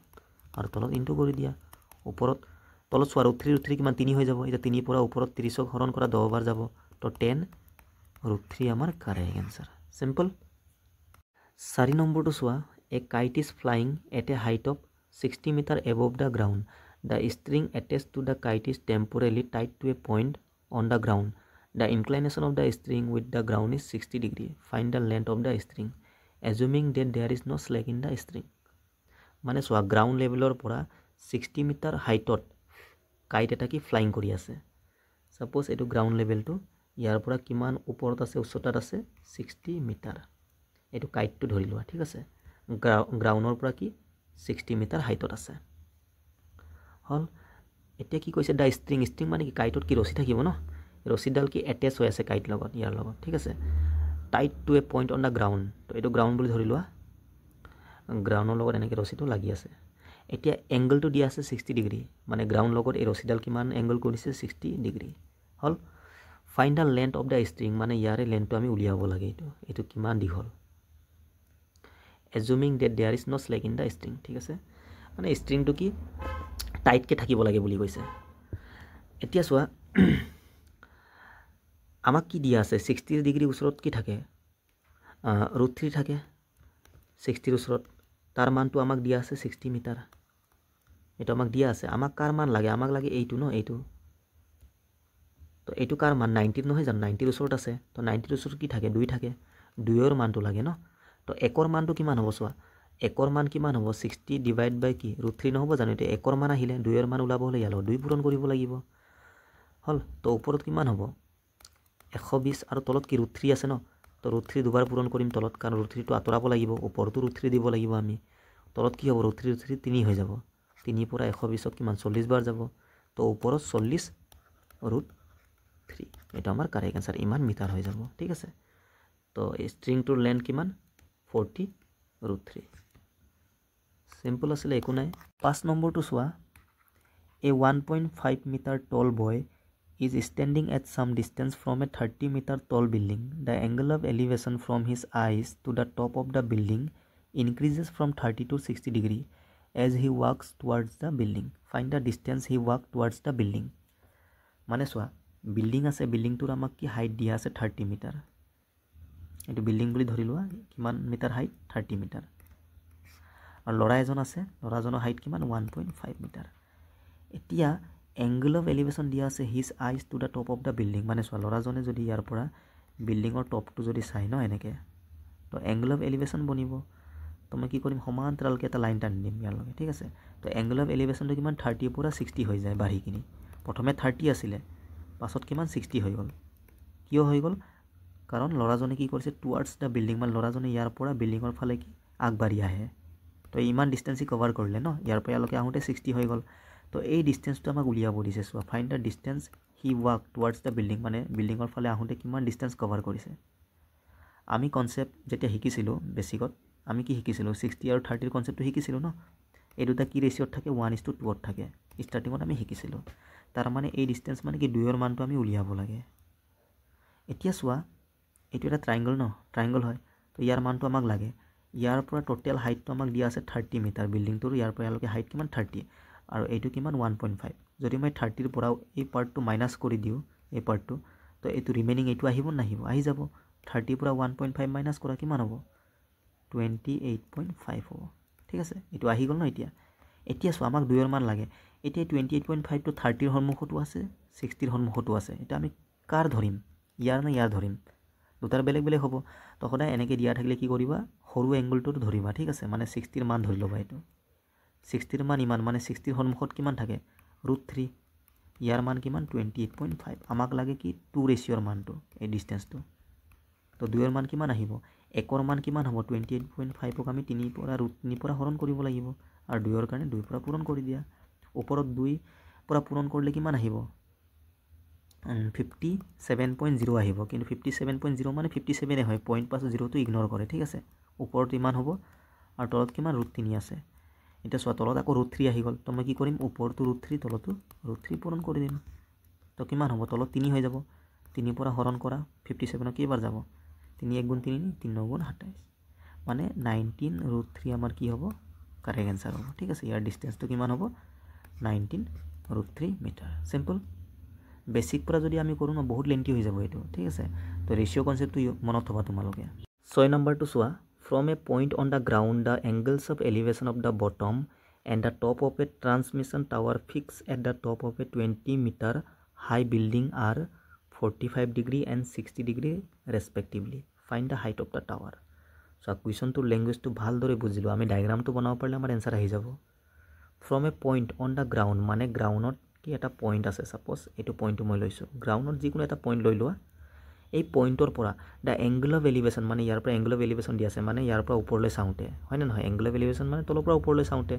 আৰু তলত ইনটু কৰি দিয়া ওপৰত তলত চোৱা √3 কিমান 3 হৈ যাব এটা 3 পৰা ওপৰত 30ক হৰণ কৰা 10 বাৰ যাব তো 10√3 আমাৰ কাৰেক্ট आंसर सिंपल 4 নম্বৰটো চোৱা a kite is flying at a height of 60 meter above the ground the string attached to the kite is temporarily tied to a point on the ground the inclination of the string with the ground is 60 degree find the length of the string assuming that there is no slack in the string মানে চোৱা ground লেভেলৰ পৰা 60 metre হাইটত kite এটা কি flying কৰি আছে suppose এটো ground লেভেলটো ইয়াৰ পৰা কিমান ওপৰত আছে উচ্চতাত আছে 60 মিটাৰ এটো কাইটটো ধৰি লোৱা ঠিক আছে গ্ৰাউণ্ডৰ পৰা কি 60 মিটাৰ হাইটত আছে হল এতিয়া কি কৈছে দা ষ্ট্ৰিং মানে কি কাইটত কি ৰছী থাকিব ন ৰছীডাল কি এটেচ হৈ আছে কাইট লগত ইয়াৰ লগত ঠিক আছে tied to A point on the ground তো এটো গ্ৰাউণ্ড বুলি ধৰি লোৱা গ্ৰাউণ্ডৰ লগত এনেকৈ ৰছীটো লাগি আছে এতিয়া এংগলটো দিয়া আছে 60 ডিগ্ৰী মানে গ্ৰাউণ্ড লগত এই ৰছীডাল কিমান এংগল কৰিছে 60 ডিগ্ৰী হল find the length of the string মানে ইয়াৰে লেন্থটো আমি উলিয়াব লাগে এটো কিমান দীঘল assuming that there is no slack in the string ঠিক আছে মানে ষ্ট্ৰিংটো কি টাইটকে থাকিব লাগে বুলি কৈছে এতিয়া চোৱা আমাক কি দিয়া আছে 60 ডিগ্ৰী ওচৰত কি থাকে √3 থাকে 60 ওচৰত তাৰ মানটো আমাক দিয়া আছে 60 মিটাৰ এটা আমাক দিয়া আছে আমাক কাৰ মান লাগে আমাক লাগে এইটো ন এইটো তো এইটো কাৰ মান 90 নহয় জানো 90 ওচৰত আছে তো 90 ওচৰত কি থাকে 2 থাকে 2ৰ মানটো লাগে ন তো 1ৰ মানটো কিমান হ'ব চোৱা 1ৰ মান কিমান হ'ব 60 ডিভাইড বাই কি √3 নহ'ব জানো এতিয়া 1ৰ মান আহিলে 2ৰ মান ওলাব হ'লে ইয়ালৈ 2 পূৰণ কৰিব লাগিব হল তো ওপৰত কিমান হ'ব 120 আৰু তলত কি √3 আছে ন তো √3 দুবাৰ পূৰণ কৰিম তলত কাৰণ √3 টো আঁতৰাব লাগিব ওপৰতো √3 দিব লাগিব আমি তলত কি হ'ব √3 3 হৈ যাব 3 পৰা 120ত কিমান 40 বাৰ যাব তো ওপৰত 40 √3 এটা আমাৰ কাৰেক্ট আনসাৰ ইমান মিটাৰ হৈ যাব ঠিক আছে তো স্ট্ৰিংটোৰ লেন্থ কিমান 40 √3 সিম্পল আছিল একো নাই 5 নম্বৰটো চোৱা a 1.5 meter tall boy is standing at some distance from a 30 meter tall building. The angle of elevation from his eyes to the top of the building increases from 30 to 60 degree as he walks towards the building. Find the distance he walked towards the building. মানে চোৱা building আছে বিল্ডিংটোৰ আমাক কি height দিয়া আছে 30 metre এইটো building বুলি ধৰি লোৱা কিমান মিটাৰ হাইট 30 মিটাৰ আৰু ল'ৰা এজন আছে ল'ৰাজনৰ হাইট কিমান 1.5 মিটাৰ এতিয়া angle of elevation দিয়া আছে his eyes to the top of the building মানে চোৱা ল'ৰাজনে যদি ইয়াৰ পৰা বিল্ডিংৰ টপটো যদি চাই ন এনেকে তো angle of elevation বনিব তো মই কি কৰিম সমান্তৰালকে এটা লাইন টানি দিম ইয়াৰ লগে ঠিক আছে তো angle of elevation টো কিমান 30 পৰা 60 হৈ যায় বাঢ়ি কিনি প্ৰথমে 30 আছিলে পাছত কিমান 60 হৈ গ'ল কিয় হৈ গ'ল কাৰণ ল'ৰাজনে কি কৰিছে টুৱাৰ্ডছ দা বিল্ডিং মানে ল'ৰাজনে ইয়াৰ পৰা বিল্ডিংৰ ফালে কি আগবাঢ়ি আহে তো ইমান ডিসটেন্সই কভাৰ কৰিলে ন ইয়াৰ পৰা ইয়ালৈকে আহোঁতে 60 হৈ গ'ল তো এই ডিসটেন্সটো আমাক উলিয়াব দিছে so find the distance he walk towards the building মানে বিল্ডিংৰ ফালে আহোঁতে কিমান ডিসটেন্স কভাৰ কৰিছে আমি কনসেপ্ট যেতিয়া শিকিছিলো বেসিকত আমি কি শিকিছিলো 60 আৰু 30 ৰ কনসেপ্টটো শিকিছিলো ন এই দুটা কি ৰেশিওত থাকে 1:2 থাকে স্টাৰ্টিংত আমি শিকিছিলো তাৰ মানে এই ডিসটেন্স মানে কি 2ৰ মানটো আমি উলিয়াব লাগে এতিয়া চোৱা এটো এটা ট্ৰায়াঙ্গল ন ট্ৰায়াঙ্গল হয় তো ইয়াৰ মানটো আমাক লাগে ইয়াৰ পৰা টোটাল হাইটটো আমাক দিয়া আছে 30 মিটাৰ বিল্ডিংটোৰ ইয়াৰ পৰা ইয়ালৈকে হাইট কিমান 30 আৰু এইটো কিমান 1.5 যদি মই 30 ৰ পৰা এই পাৰ্টটো মাইনাস কৰি দিও এই পাৰ্টটো তো এইটো ৰিমেইনিং এইটো আহিব নাহিব আহি যাব 30 পৰা 1.5 মাইনাস কৰা কিমান হ'ব 28.5 হ'ব ঠিক আছে এইটো আহি গল ন এতিয়া সো আমাক 2ৰ মান লাগে এতিয়া 28.5 টো 30 ৰ সন্মুখটো আছে 60 ৰ সন্মুখটো আছে এটা আমি কাৰ ধৰিম ইয়াৰ না ইয়াৰ ধৰিম দুটাৰ বেলেগ বেলেগ হ'ব তো সদায় এনেকে দিয়া থাকিলে কি কৰিবা সৰু এংগলটো ধৰিবা ঠিক আছে মানে 60 ৰ মান ধৰি লবা এইটো 60 ৰ মান ইমান মানে 60 ৰ সন্মুখত কিমান থাকে √3 ইয়াৰ মান কিমান 28.5 আমাক লাগে কি 2 ৰেশিওৰ মানটো এই ডিসটেন্সটো তো 2ৰ মান কিমান আহিব 1ৰ মান কিমান হ'ব 28.5 ক আমি 3 পৰা হৰণ কৰিব লাগিব আৰু 2ৰ কাৰণে 2 পৰা পূৰণ কৰি দিয়া ওপৰত 2 পৰা পূৰণ কৰিলে কিমান আহিব 57.0 আহিব কিন্তু 57.0 মানে 57 এ হয় পইণ্ট পাছ 0 টো ইগনোৰ কৰে ঠিক আছে ওপৰত ইমান হ'ব আৰু তলত কিমান √3 আছে এটা সো তলত আকৌ √3 আহি গল তো মই কি কৰিম ওপৰটো √3 তলতো √3 পূৰণ কৰি দিম তো কিমান হ'ব তলত 3 হৈ যাব 3 পৰা হৰণ কৰা 57 কেইবাৰ যাব 3 1 গুণ 3 3 9 গুণ 27 মানে 19 √3 আমাৰ কি হ'ব কাৰেক্ট आंसर হ'ব ঠিক আছে ইয়াৰ ডিসটেন্সটো কিমান হ'ব 19 √3 মিটাৰ সিম্পল বেসিক পৰা যদি আমি কৰো না বহুত লেন্থি হৈ যাব এটো ঠিক আছে তো ৰেশিও কনসেপ্টটো মনত থবা তোমালোকে 6 নম্বৰটো চোৱা from a point on the ground the angles of elevation of the bottom and the top of a transmission tower fixed at the top of a 20 meter high building are 45 degree and 60 degree respectively find the height of the tower so question to language to ভাল দৰে বুজিলো আমি ডায়াগ্ৰামটো বনাব পাৰিলে আমাৰ answer আহি যাব from a point on the ground মানে গ্ৰাউণ্ডত কি এটা পইণ্ট আছে সাপোজ এটো পইণ্টটো মই লৈছো গ্ৰাউণ্ডত যিকোনো এটা পইণ্ট লৈ লোৱা এই পইণ্টৰ পৰা দা এংগল অফ এলিভেশন মানে ইয়াৰ পৰা এংগল অফ এলিভেশন দি আছে মানে ইয়াৰ পৰা ওপৰলৈ চাওঁতে হয় না নহয় এংগল অফ এলিভেশন মানে তলৰ পৰা ওপৰলৈ চাওঁতে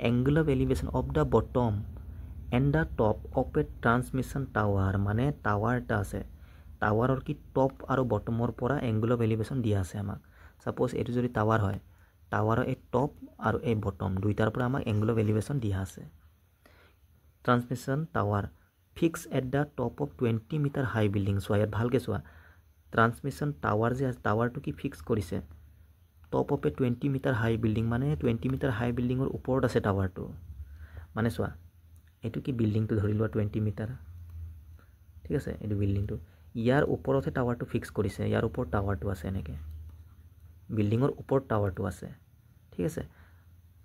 angle of elevation of the bottom and the top of a transmission tower মানে টাৱাৰ এটা আছে টাৱাৰৰ কি টপ আৰু বটমৰ পৰা এংগল অফ এলিভেশন দিয়া আছে আমাক সাপোজ এটো যদি টাৱাৰ হয় টাৱাৰৰ এই টপ আৰু এই বটম দুইটাৰ পৰা আমাক এংগল অফ এলিভেশন দিয়া আছে ট্ৰান্সমিশন tower fixed at the top of 20 meter high building so ইয়াত ভালকে চোৱা ট্ৰান্সমিশন টাৱাৰ যে টাৱাৰটো কি ফিক্স কৰিছে top of a 20 metre high building মানে 20 মিটাৰ হাই বিল্ডিংৰ ওপৰত আছে টাৱাৰটো মানে চোৱা এটো কি বিল্ডিংটো ধৰি লোৱা 20 মিটাৰ ঠিক আছে এটো বিল্ডিংটো ইয়াৰ ওপৰতে টাৱাৰটো ফিক্স কৰিছে ইয়াৰ ওপৰত টাৱাৰটো আছে এনেকে বিল্ডিংৰ ওপৰত টাৱাৰটো আছে ঠিক আছে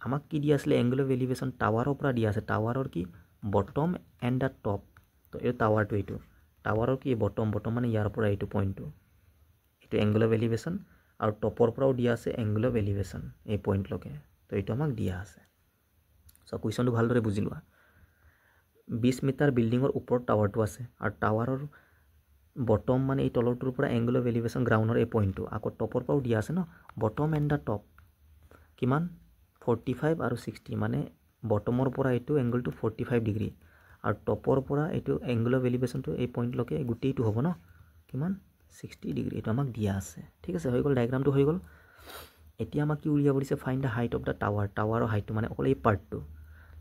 আমাক কি দিয়া আছিল এংগল অফ এলিভেশন টাৱাৰৰ পৰা দিয়া আছে টাৱাৰৰ কি বটম এণ্ড দা টপ তো এই টাৱাৰটো এইটো টাৱাৰৰ কি বটম মানে ইয়াৰ পৰা এইটো পইণ্টটো এইটো এংগল অফ এলিভেশ্যন আৰু টপৰ পৰাও দিয়া আছে এংগল অফ এলিভেশ্যন এই পইণ্টলৈকে তো এইটো আমাক দিয়া আছে চ' কুৱেশ্যনটো ভালদৰে বুজি লোৱা 20 মিটাৰ বিল্ডিঙৰ ওপৰত টাৱাৰটো আছে আৰু টাৱাৰৰ বটম মানে এই তলৰটোৰ পৰা এংগল অফ এলিভেশ্যন গ্ৰাউণ্ডৰ এই পইণ্টটো আকৌ টপৰ পৰাও দিয়া আছে ন বটম এণ্ড দ্য টপ কিমান 45 আৰু 60 মানে বটমৰ পৰা এইটো এংগলটো 45 ডিগ্ৰী আৰু টপৰ পৰা এইটো এংগল অফ এলিভেশ্যনটো এই পইণ্টলৈকে গোটেইটো হ'ব ন কিমান 60 ডিগ্ৰী এইটো আমাক দিয়া আছে ঠিক আছে হৈ গ'ল ডায়েগ্ৰামটো হৈ গ'ল এতিয়া আমাক কি উলিয়াব দিছে find the height of the টাৱাৰৰ হাইটটো মানে অকল এই পাৰ্টটো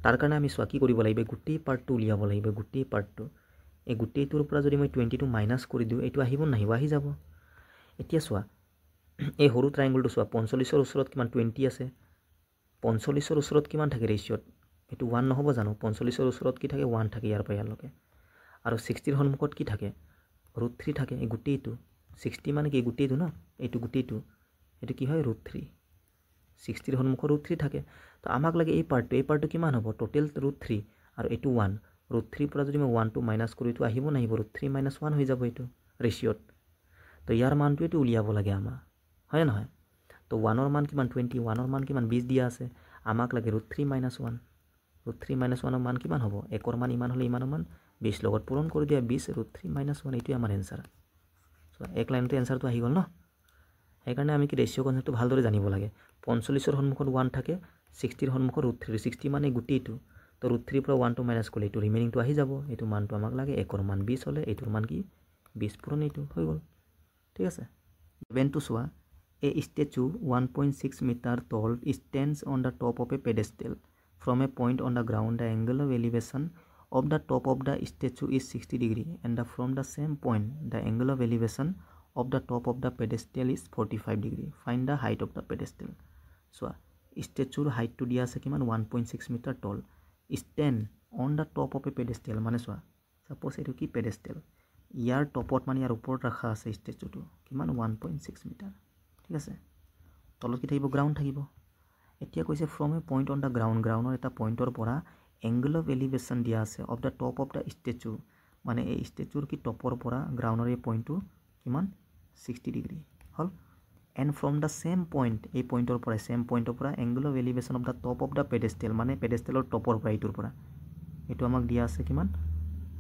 তাৰ কাৰণে আমি চোৱা কি কৰিব লাগিব গোটেই পাৰ্টটো উলিয়াব লাগিব গোটেই পাৰ্টটো এই গোটেইটোৰ পৰা যদি মই 22 মাইনাছ কৰি দিওঁ এইটো আহিব নাহিব আহি যাব এতিয়া চোৱা এই সৰু ট্ৰাইংগলটো চোৱা 45ৰ ওচৰত কিমান 20 আছে 45ৰ ওচৰত কিমান থাকে ৰেচিঅ'ত এইটো 1 নহ'ব জানো 45ৰ ওচৰত কি থাকে 1 থাকে ইয়াৰ পৰা ইয়ালৈকে আৰু 60ৰ সন্মুখত কি থাকে √3 থাকে এই গোটেইটো 60 মানে কি গোটেইটো ন এইটো গোটেইটো এইটো কি হয় √3 60ৰ সন্মুখত √3 থাকে তো আমাক লাগে এই পাৰ্টটো কিমান হ'ব টোটেল √3 আৰু এইটো 1 √3 পৰা যদি মই 1টো মাইনাছ কৰি এইটো আহিব নাহিব √3 - 1 হৈ যাব এইটো ৰেচিঅ'ত তো ইয়াৰ মানটো এইটো উলিয়াব লাগে আমাৰ হয় নহয় তো 1ৰ মান কিমান 20 1ৰ মান কিমান 20 দিয়া আছে আমাক লাগে √3 - 1 √3 - 1ৰ মান কিমান হ'ব 1ৰ মান ইমান হ'লে ইমানৰ মান 20 লগত পূৰণ কৰি দিয়া 20 √3 - 1 এইটোৱে আমাৰ এনচাৰ চ' এক লাইনতে এনচাৰটো আহি গ'ল ন সেইকাৰণে আমি কি ৰেচিঅ' কনচেপ্টটো ভালদৰে জানিব লাগে 45ৰ সন্মুখত 1 থাকে 60ৰ সন্মুখত √3 60 মানে গোটেইটো তো √3 পৰা 1টো মাইনাছ কৰিলে এইটো ৰিমেইনিংটো আহি যাব এইটো মানটো আমাক লাগে 1ৰ মান 20 হ'লে এইটোৰ মান কি 20 পূৰণ এইটো হৈ গ'ল ঠিক আছে ইভেণ্টটো চোৱা a statue 1.6 metre tall stands on the top of a pedestal from a point on the ground the angle of elevation of the top of the statue is 60 degree and from the same point the angle of elevation of the top of the pedestal is 45 degree find the height of the pedestal so statue height to dia ase kiman 1.6 meter tall stand on the top of a pedestal mane so suppose etu ki pedestal ইয়াৰ টপত মানে ইয়াৰ ওপৰত ৰাখা আছে ষ্টেচুটো কিমান 1.6 metre ঠিক আছে তলত কি থাকিব গ্ৰাউণ্ড থাকিব এতিয়া কৈছে from a point on the গ্ৰাউণ্ডৰ এটা পইণ্টৰ পৰা এংগল অফ এলিভেশ্যন দিয়া আছে of the top of the statue মানে এই ষ্টেচুৰ কি টপৰ পৰা গ্ৰাউণ্ডৰ এই পইণ্টটো কিমান 60 ডিগ্ৰী হ'ল and from the same point এই পইণ্টৰ পৰা ছেম পইণ্টৰ পৰা angle of elevation of the top of the pedestal মানে পেডেষ্টেলৰ টপৰ পৰা এইটোৰ পৰা এইটো আমাক দিয়া আছে কিমান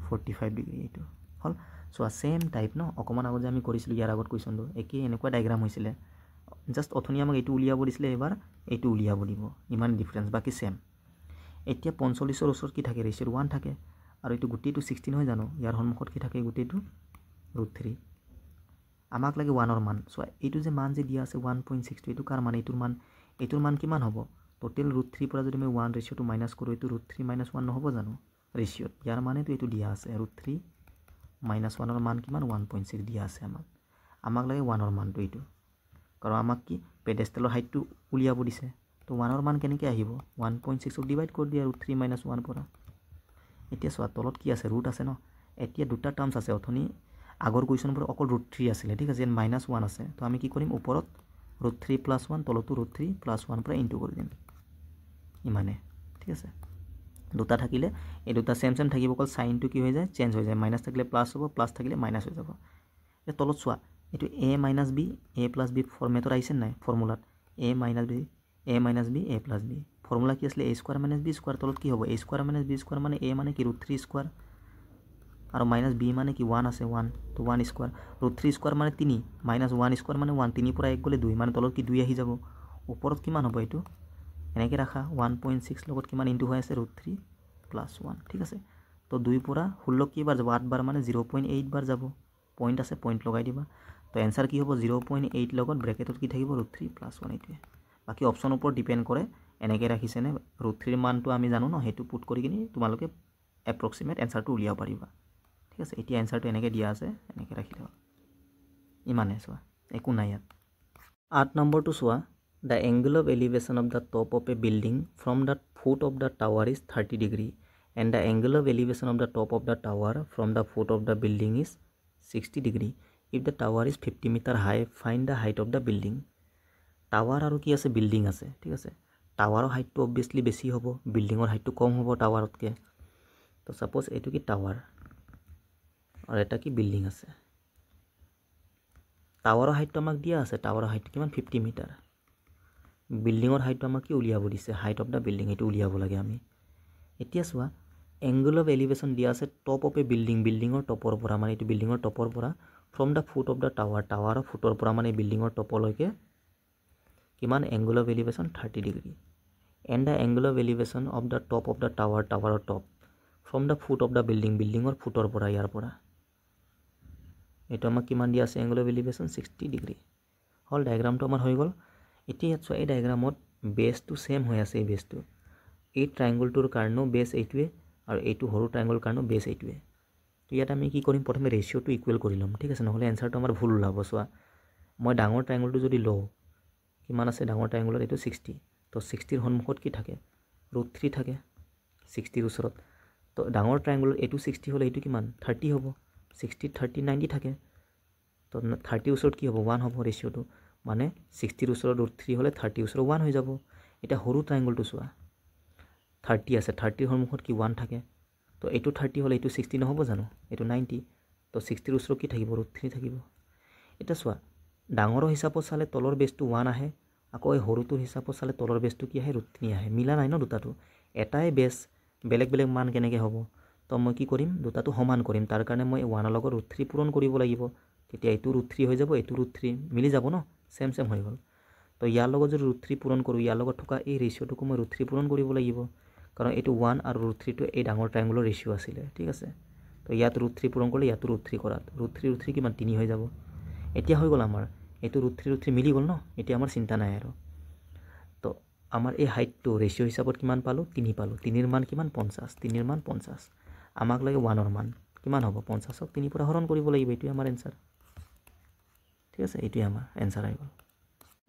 45 ডিগ্ৰী এইটো হ'ল চ' ছেম টাইপ ন অকণমান আগত যে আমি কৰিছিলোঁ ইয়াৰ আগত কুৱেশ্যনটো একেই এনেকুৱা ডায়েগ্ৰাম হৈছিলে জাষ্ট অথনি আমাক এইটো উলিয়াব দিছিলে এবাৰ এইটো উলিয়াব দিব ইমান ডিফাৰেঞ্চ বাকী ছেম এতিয়া 45ৰ ওচৰত কি থাকে ৰেচিঅ'ত 1 থাকে আৰু এইটো গোটেইটো 60 নহয় জানো ইয়াৰ সন্মুখত কি থাকে গোটেইটো √3 আমাক লাগে 1ৰ মান চ' এইটো যে মান যে দিয়া আছে 1.6 এইটো কাৰ মান এইটোৰ মান কিমান হ'ব টোটেল √3 পৰা যদি মই 1 ৰেচিঅ'টো মাইনাছ কৰোঁ এইটো √3 - 1 নহ'ব জানো ৰেচিঅ'ত ইয়াৰ মানেতো এইটো দিয়া আছে √3 - 1ৰ মান কিমান 1.6 দিয়া আছে আমাক লাগে 1ৰ মানটো এইটো কাৰণ আমাক কি পেডেষ্টেলৰ হাইটটো উলিয়াব দিছে তো 1ৰ মান কেনেকৈ আহিব 1.6ক ডিভাইড কৰি দিয়া √3 - 1 পৰা এতিয়া চোৱা তলত কি আছে ৰুট আছে ন এতিয়া দুটা টাৰ্মছ আছে অথনি আগৰ কুৱেশ্যনবোৰ অকল √3 আছিলে ঠিক আছে -1 আছে তো আমি কি কৰিম ওপৰত √3 + 1 তলতো √3 + 1 পৰা ইনটু কৰি দিম ইমানে ঠিক আছে দুটা থাকিলে এই দুটা ছেম থাকিব অকল চাইনটো কি হৈ যায় চেঞ্জ হৈ যায় মাইনাছ থাকিলে প্লাছ হ'ব প্লাছ থাকিলে মাইনাছ হৈ যাব এতিয়া তলত চোৱা এইটো a - b a + b ফৰ্মেটত আহিছে নাই ফৰ্মুলাত a - b a + b formula কি আছিলে a² - b² তলত কি হ'ব a² - b² মানে a মানে কি √3² আৰু -b মানে কি 1 আছে 1 তো 1² √3² মানে 3 -1² মানে 1 3 পৰা 1 গ'লে 2 মানে তলত কি 2 আহি যাব ওপৰত কিমান হ'ব এইটো এনেকৈ ৰাখা 1.6 লগত কিমান ইনটু হৈ আছে √3 + 1 ঠিক আছে তো 2 পৰা 16 কেইবাৰ যাব 8 বাৰ মানে 0.8 বাৰ যাব পইণ্ট আছে পইণ্ট লগাই দিবা তো এনচাৰ কি হ'ব 0.8 লগত ব্ৰেকেটত কি থাকিব √3 + 1 এইটোৱে বাকী অপশ্যনৰ ওপৰত ডিপেণ্ড কৰে এনেকৈ ৰাখিছেনে √3ৰ মানটো আমি জানো ন সেইটো পুট কৰি কিনি তোমালোকে এপ্ৰক্সিমেট এনচাৰটো উলিয়াব পাৰিবা ঠিক আছে এতিয়া এনচাৰটো এনেকৈ দিয়া আছে এনেকৈ ৰাখিলে হ'ল ইমানে চোৱা একো নাই ইয়াত 8 নম্বৰটো চোৱা the angle of elevation of the top of a building from the foot of the tower is 30 degree and the angle of elevation of the top of the tower from the foot of the building is 60 degree if the tower is 50 meter high find the height of the building tower আৰু কি আছে building আছে ঠিক আছে টাৱাৰৰ হাইটটো obviously বেছি হ'ব বিল্ডিঙৰ হাইটটো কম হ'ব টাৱাৰতকৈ তো সাপোজ এইটো কি টাৱাৰ আৰু এটা কি বিল্ডিং আছে টাৱাৰৰ হাইটটো আমাক দিয়া আছে টাৱাৰৰ হাইটটো কিমান 50 মিটাৰ বিল্ডিঙৰ হাইটটো আমাক কি উলিয়াব দিছে হাইট অফ দ্য বিল্ডিং এইটো উলিয়াব লাগে আমি এতিয়া চোৱা এংগল অফ এলিভেশ্যন দিয়া আছে টপ অফ এ বিল্ডিঙৰ টপৰ পৰা মানে এইটো বিল্ডিঙৰ টপৰ পৰা from the foot of the টাৱাৰৰ ফুটৰ পৰা মানে বিল্ডিঙৰ টপলৈকে কিমান angle of elevation 30 degree and the angle of elevation of the top of the টাৱাৰৰ top from the foot of the বিল্ডিঙৰ ফুটৰ পৰা ইয়াৰ পৰা এইটো আমাক কিমান দিয়া আছে এংগল অফ এলিভেশ্যন 60 ডিগ্ৰী হল ডায়াগ্ৰামটো আমাৰ হৈ গ'ল এতিয়া ইয়াত চোৱা এই ডায়াগ্ৰামত বেছটো সেম হৈ আছে এই বেছটো এই ট্ৰায়াংগলটোৰ কাৰণেও বেছ এইটোৱে আৰু এইটো সৰু ট্ৰায়াংগলৰ কাৰণেও বেছ এইটোৱে তো ইয়াত আমি কি কৰিম প্ৰথমে ৰেচিঅ'টো ইকুৱেল কৰি ল'ম ঠিক আছে নহ'লে এনচাৰটো আমাৰ ভুল ওলাব চোৱা মই ডাঙৰ ট্ৰায়াংগলটো যদি লওঁ কিমান আছে ডাঙৰ ট্ৰায়াংগলত এইটো 60 তো 60ৰ সন্মুখত কি থাকে √3 থাকে 60ৰ ওচৰত তো ডাঙৰ ট্ৰায়াংগলত এইটো 60 হ'লে এইটো কিমান 30 হ'ব 60 30 90 থাকে তো 30 ওচৰত কি হ'ব 1 হ'ব ৰেচিঅ'টো মানে 60ৰ ওচৰত √3 হ'লে 30 ওচৰত 1 হৈ যাব এটা সৰু ট্ৰায়াংগলটো চোৱা 30 আছে 30ৰ সন্মুখত কি 1 থাকে তো এইটো 30 হ'লে এইটো 60 নহ'ব জানো এইটো 90 তো 60ৰ ওচৰত কি থাকিব √3 থাকিব এটা চোৱা ডাঙৰৰ হিচাপত চালে তলৰ বেছটো 1 আহে আকৌ এই সৰুটোৰ হিচাপত চালে তলৰ বেছটো কি আহে √3 আহে মিলা নাই ন দুটাটো এটাই বেছ বেলেগ বেলেগ মান কেনেকৈ হ'ব তো মই কি কৰিম দুটাটো সমান কৰিম তাৰ কাৰণে মই 1ৰ লগত √3 পূৰণ কৰিব লাগিব তেতিয়া এইটো √3 হৈ যাব এইটো √3 মিলি যাব ন সেম হৈ গ'ল তো ইয়াৰ লগত যদি √3 পূৰণ কৰোঁ ইয়াৰ লগত থকা এই ৰেচিঅ'টোকো মই √3 পূৰণ কৰিব লাগিব কাৰণ এইটো 1 আৰু √3টো এই ডাঙৰ ট্ৰায়াংগলৰ ৰেচিঅ' আছিলে ঠিক আছে তো ইয়াত √3 পূৰণ কৰিলে ইয়াতো √3 কৰাত √3 কিমান 3 হৈ যাব এতিয়া হৈ গ'ল আমাৰ এইটো √3 মিলি গ'ল ন এতিয়া আমাৰ চিন্তা নাই আৰু তো আমাৰ এই হাইটটো ৰেচিঅ' হিচাপত কিমান পালোঁ 3 পালোঁ 3ৰ মান কিমান 50 3ৰ মান 50 আমাক লাগে 1ৰ মান কিমান হ'ব 50ক 3 পৰা হৰণ কৰিব লাগিব এইটোৱে আমাৰ এনচাৰ ঠিক আছে এইটোৱে আমাৰ এনচাৰ আহি গ'ল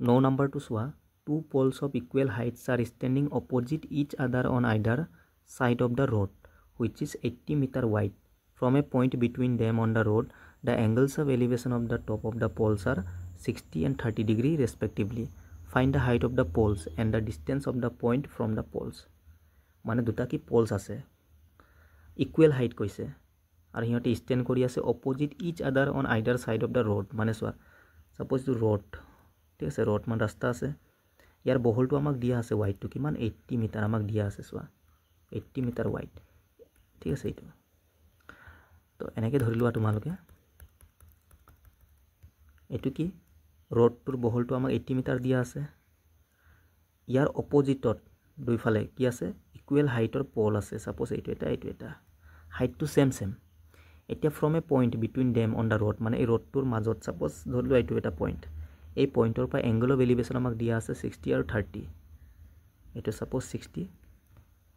9 নম্বৰটো চোৱা two poles of equal heights are standing opposite each other on either side of the road which is 80 metre wide from a point between them on the road the angles of elevation of the top of the poles are 60 and 30 degree respectively find the height of the poles and the distance of the point from the poles মানে দুটা কি poles আছে equal height কৈছে আৰু সিহঁতে stand কৰি আছে opposite each other on either side of the road মানে চোৱা সাপোজ এইটো ৰোড ঠিক আছে ৰোড মান ৰাস্তা আছে ইয়াৰ বহলটো আমাক দিয়া আছে ৱাইডটো কিমান 80 মিটাৰ আমাক দিয়া আছে চোৱা 80 মিটাৰ ৱাইড ঠিক আছে এইটো তো এনেকৈ ধৰি লোৱা তোমালোকে এইটো কি ৰোডটোৰ বহলটো আমাক 80 মিটাৰ দিয়া আছে ইয়াৰ অপজিটত দুইফালে কি আছে ইকুৱেল হাইটৰ পল আছে সাপোজ এইটো এটা হাইটটো সেম এতিয়া from a point between them on the road মানে এই ৰোডটোৰ মাজত সাপোজ ধৰি লোৱা এইটো এটা পইণ্ট এই পইণ্টৰ পৰা এংগল অফ এলিভেশ্যন আমাক দিয়া আছে 60 আৰু 30 এইটো সাপোজ 60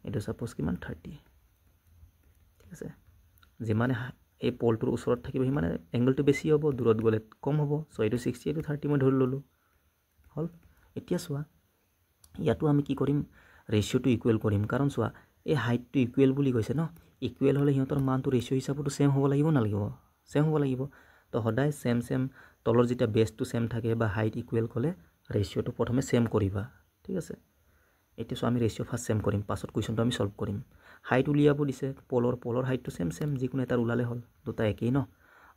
এইটো সাপোজ কিমান 30 ঠিক আছে যিমানে এই পলটোৰ ওচৰত থাকিব সিমানে এংগলটো বেছি হ'ব দূৰত গ'লে কম হ'ব সো এইটো 60 এইটো 30 মই ধৰি ল'লোঁ হ'ল এতিয়া চোৱা ইয়াতো আমি কি কৰিম ৰেচিঅ'টো ইকুৱেল কৰিম কাৰণ চোৱা এই হাইটটো ইকুৱেল বুলি কৈছে ন ইকুৱেল হ'লে সিহঁতৰ মানটো ৰেচিঅ' হিচাপতো সেম হ'ব লাগিব নালাগিব সেম হ'ব লাগিব তো সদায় সেম তলৰ যেতিয়া বেছটো সেম থাকে বা হাইট ইকুৱেল ক'লে ৰেচিঅ'টো প্ৰথমে সেম কৰিবা ঠিক আছে এতিয়া চোৱা আমি ৰেচিঅ' ফাৰ্ষ্ট সেম কৰিম পাছত কুৱেশ্যনটো আমি সলভ কৰিম হাইট উলিয়াব দিছে পলৰ হাইটটো সেম যিকোনো এটা ওলালে হ'ল দুটা একেই ন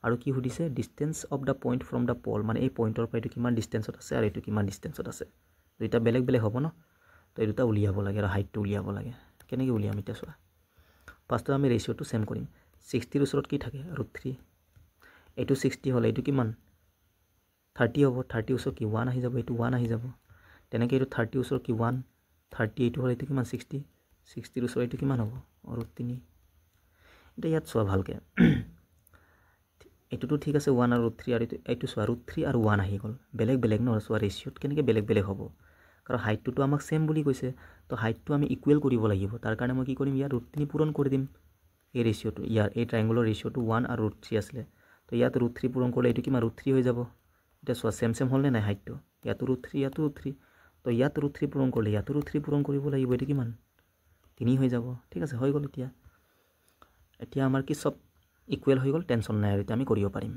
আৰু কি সুধিছে distance of the point from the pole মানে এই পইণ্টৰ পৰা এইটো কিমান ডিষ্টেঞ্চত আছে আৰু এইটো কিমান ডিষ্টেঞ্চত আছে দুইটা বেলেগ হ'ব ন তো এই দুটা উলিয়াব লাগে আৰু হাইটটো উলিয়াব লাগে কেনেকৈ উলিয়াম এতিয়া চোৱা ফাৰ্ষ্টত আমি ৰেচিঅ'টো সেম কৰিম 60ৰ ওচৰত কি থাকে √3 এইটো 60 হ'লে এইটো কিমান 30 হ'ব 30 ওচৰত কি 1 আহি যাব এইটো 1 আহি যাব তেনেকৈ এইটো 30 ওচৰত কি 1 38 হ'লে এইটো কিমান 60ৰ ওচৰত এইটো কিমান হ'ব √3 এতিয়া ইয়াত চোৱা ভালকৈ এইটোতো ঠিক আছে 1 আৰু √3 আৰু এইটো চোৱা √3 আৰু 1 আহি গ'ল বেলেগ ন চোৱা ৰেচিঅ'ত কেনেকৈ বেলেগ হ'ব কাৰণ হাইটটোতো আমাক সেম বুলি কৈছে তো হাইটটো আমি ইকুৱেল কৰিব লাগিব তাৰ কাৰণে মই কি কৰিম ইয়াত √3 পূৰণ কৰি দিম এই ৰেচিঅ'টো ইয়াৰ এই ট্ৰায়াংগলৰ ৰেচিঅ'টো 1 আৰু √3 আছিলে তো ইয়াত √3 পূৰণ কৰিলে এইটো কিমান √3 হৈ যাব এতিয়া চোৱা সেম হ'ল নে নাই হাইটটো ইয়াতো √3 তো ইয়াত √3 পূৰণ কৰিলে ইয়াতো √3 পূৰণ কৰিব লাগিব এইটো কিমান 3 হৈ যাব ঠিক আছে হৈ গ'ল এতিয়া আমাৰ কি চব ইকুৱেল হৈ গ'ল টেনশ্যন নাই আৰু এতিয়া আমি কৰিব পাৰিম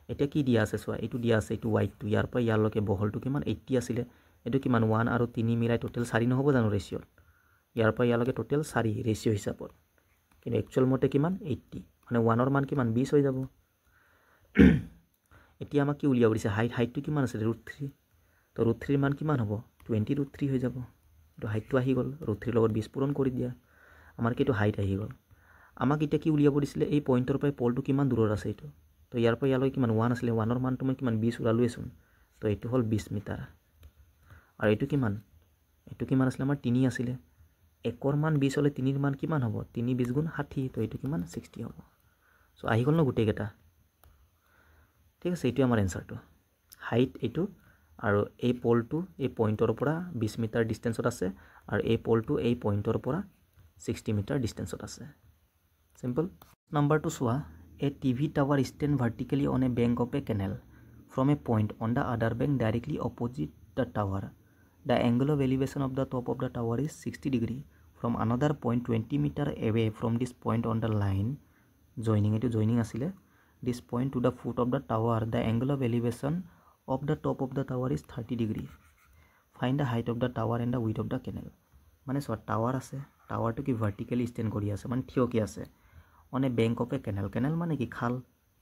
এতিয়া কি দিয়া আছে চোৱা এইটো দিয়া আছে এইটো ৱাইডটো ইয়াৰ পৰা ইয়াৰলৈকে বহলটো কিমান 80 আছিলে এইটো কিমান 1 আৰু 3 মিলাই টোটেল 4 নহ'ব জানো ৰেচিঅ'ত ইয়াৰ পৰা ইয়ালৈকে টোটেল 4 ৰেচিঅ' হিচাপত কিন্তু একচুৱেল মতে কিমান 80 মানে 1ৰ মান কিমান 20 হৈ যাব এতিয়া আমাক কি উলিয়াব দিছে হাইটটো কিমান আছে √3 তো √3 মান কিমান হ'ব 20 √3 হৈ যাব এইটো হাইটটো আহি গ'ল √3 লগত 20 পূৰণ কৰি দিয়া আমাৰ কি এইটো হাইট আহি গ'ল আমাক এতিয়া কি উলিয়াব দিছিলে এই পইণ্টৰ পৰা পলটো কিমান দূৰত আছে এইটো তো ইয়াৰ পৰা ইয়ালৈ কিমান 1 আছিলে 1ৰ মানটো মই কিমান 20 ওলালোৱেচোন তো এইটো হ'ল 20 মিটাৰ আৰু এইটো কিমান আছিলে আমাৰ 3 আছিলে 1ৰ মান 20 হ'লে 3ৰ মান কিমান হ'ব 3 20 গুণ 60 তো এইটো কিমান 60 হ'ব সো আহি গ'ল ন গোটেইকেইটা ঠিক আছে এইটো আমাৰ এনসাৰটো হাইট এইটো আৰু এই পলটো এই পইণ্টৰ পৰা 20 মিটাৰ ডিষ্টেন্সত আছে আৰু এই পলটো এই পইণ্টৰ পৰা 60 মিটাৰ ডিষ্টেন্সত আছে সিম্পল নাম্বাৰটো চোৱা a TV tower stand vertically on a bank of a canal from a point on the other bank directly opposite the tower the angle of elevation of the top of the tower is 60 degree from another point 20 metre away from this point on the line joining এইটো joining আছিলে this point to the foot of the tower the angle of elevation of the top of the tower is 30 degree find the height of the tower and the width of the canal মানে so tower আছে টাৱাৰটো কি vertically stand কৰি আছে মানে থিয় কি আছে on a bank of a canal canal মানে কি খাল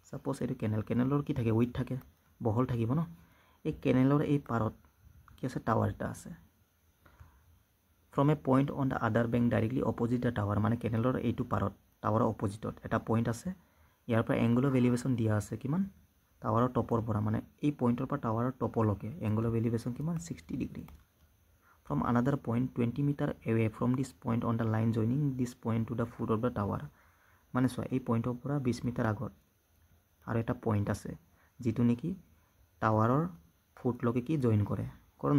সাপোজ এইটো কেনেলৰ কি থাকে উইথ থাকে বহল থাকিব ন এই কেনেলৰ এই পাৰত কি আছে টাৱাৰ এটা আছে from a point on the other bank directly opposite the tower মানে কেনেলৰ এইটো পাৰত টাৱাৰৰ অপজিটত এটা পইণ্ট আছে ইয়াৰ পৰা এংগল অফ এলিভেশ্যন দিয়া আছে কিমান টাৱাৰৰ টপৰ পৰা মানে এই পইণ্টৰ পৰা টাৱাৰৰ টপলৈকে এংগল অফ এলিভেশ্যন কিমান 60 degree from another point 20 metre away from this point on the line joining this point to the foot of the tower মানে চোৱা এই পইণ্টৰ পৰা 20 মিটাৰ আগত আৰু এটা পইণ্ট আছে যিটো নেকি টাৱাৰৰ ফুটলৈকে কি জইন কৰে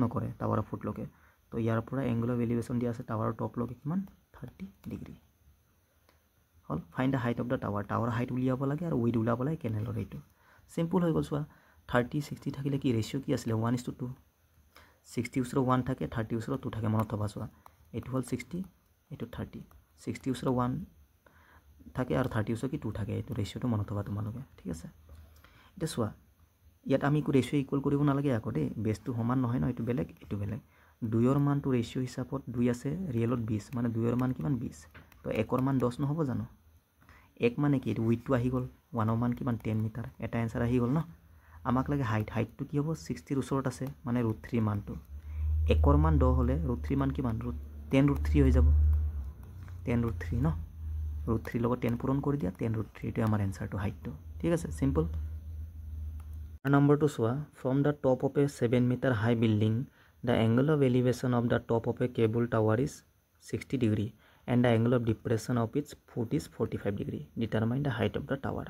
নকৰে টাৱাৰৰ ফুটলৈকে তো ইয়াৰ পৰা এংগল অফ এলিভেশ্যন দিয়া আছে টাৱাৰৰ টপলৈকে কিমান 30 ডিগ্ৰী হল find the height of the tower tower height উলিয়াব লাগে আৰু উইথ উলাব লাগে কেনেলৰ এইটো সিম্পল হৈ গ'ল চোৱা 30 60 থাকিলে কি ৰেচিঅ' কি আছিলে 1:2 60 ওচৰত 1 থাকে 30 ওচৰত 2 থাকে মনত থবা চোৱা এইটো হ'ল 60 এইটো 30 60 ওচৰত 1 থাকে আৰু 30 ওচৰত কি 2 থাকে এইটো ৰেচিঅ'টো মনত থবা তোমালোকে ঠিক আছে এটা চোৱা ইয়াত আমি কো ৰেচিঅ' ইকুৱেল কৰিব নালাগে আকৌ দেই বেসটো সমান নহয় ন এইটো বেলেগ 2ৰ মানটো ৰেচিঅ' হিচাপত 2 আছে ৰিয়েলত 20 মানে 2ৰ মান কিমান 20 তো 1ৰ মান 10 নহব জানো 1 মানে কি উইথটো আহি গ'ল 1ৰ মান কিমান 10 মিটাৰ এটা এনসাৰ আহি গ'ল ন আমাক লাগে হাইটটো কি হ'ব 60ৰ ওচৰত আছে মানে √3 মানটো 1ৰ মান 10 হ'লে √3 মান কিমান 10√3 হৈ যাব 10√3 ন √3 লগত 10 পূৰণ কৰি দিয়া 10√3 টো আমাৰ এনসাৰটো হাইটটো ঠিক আছে সিম্পল নম্বৰটো চোৱা from the top of a 7 metre high building the angle of elevation of the top of a cable tower is 60 degree and the angle of depression of its foot is 45 degree determine the height of the tower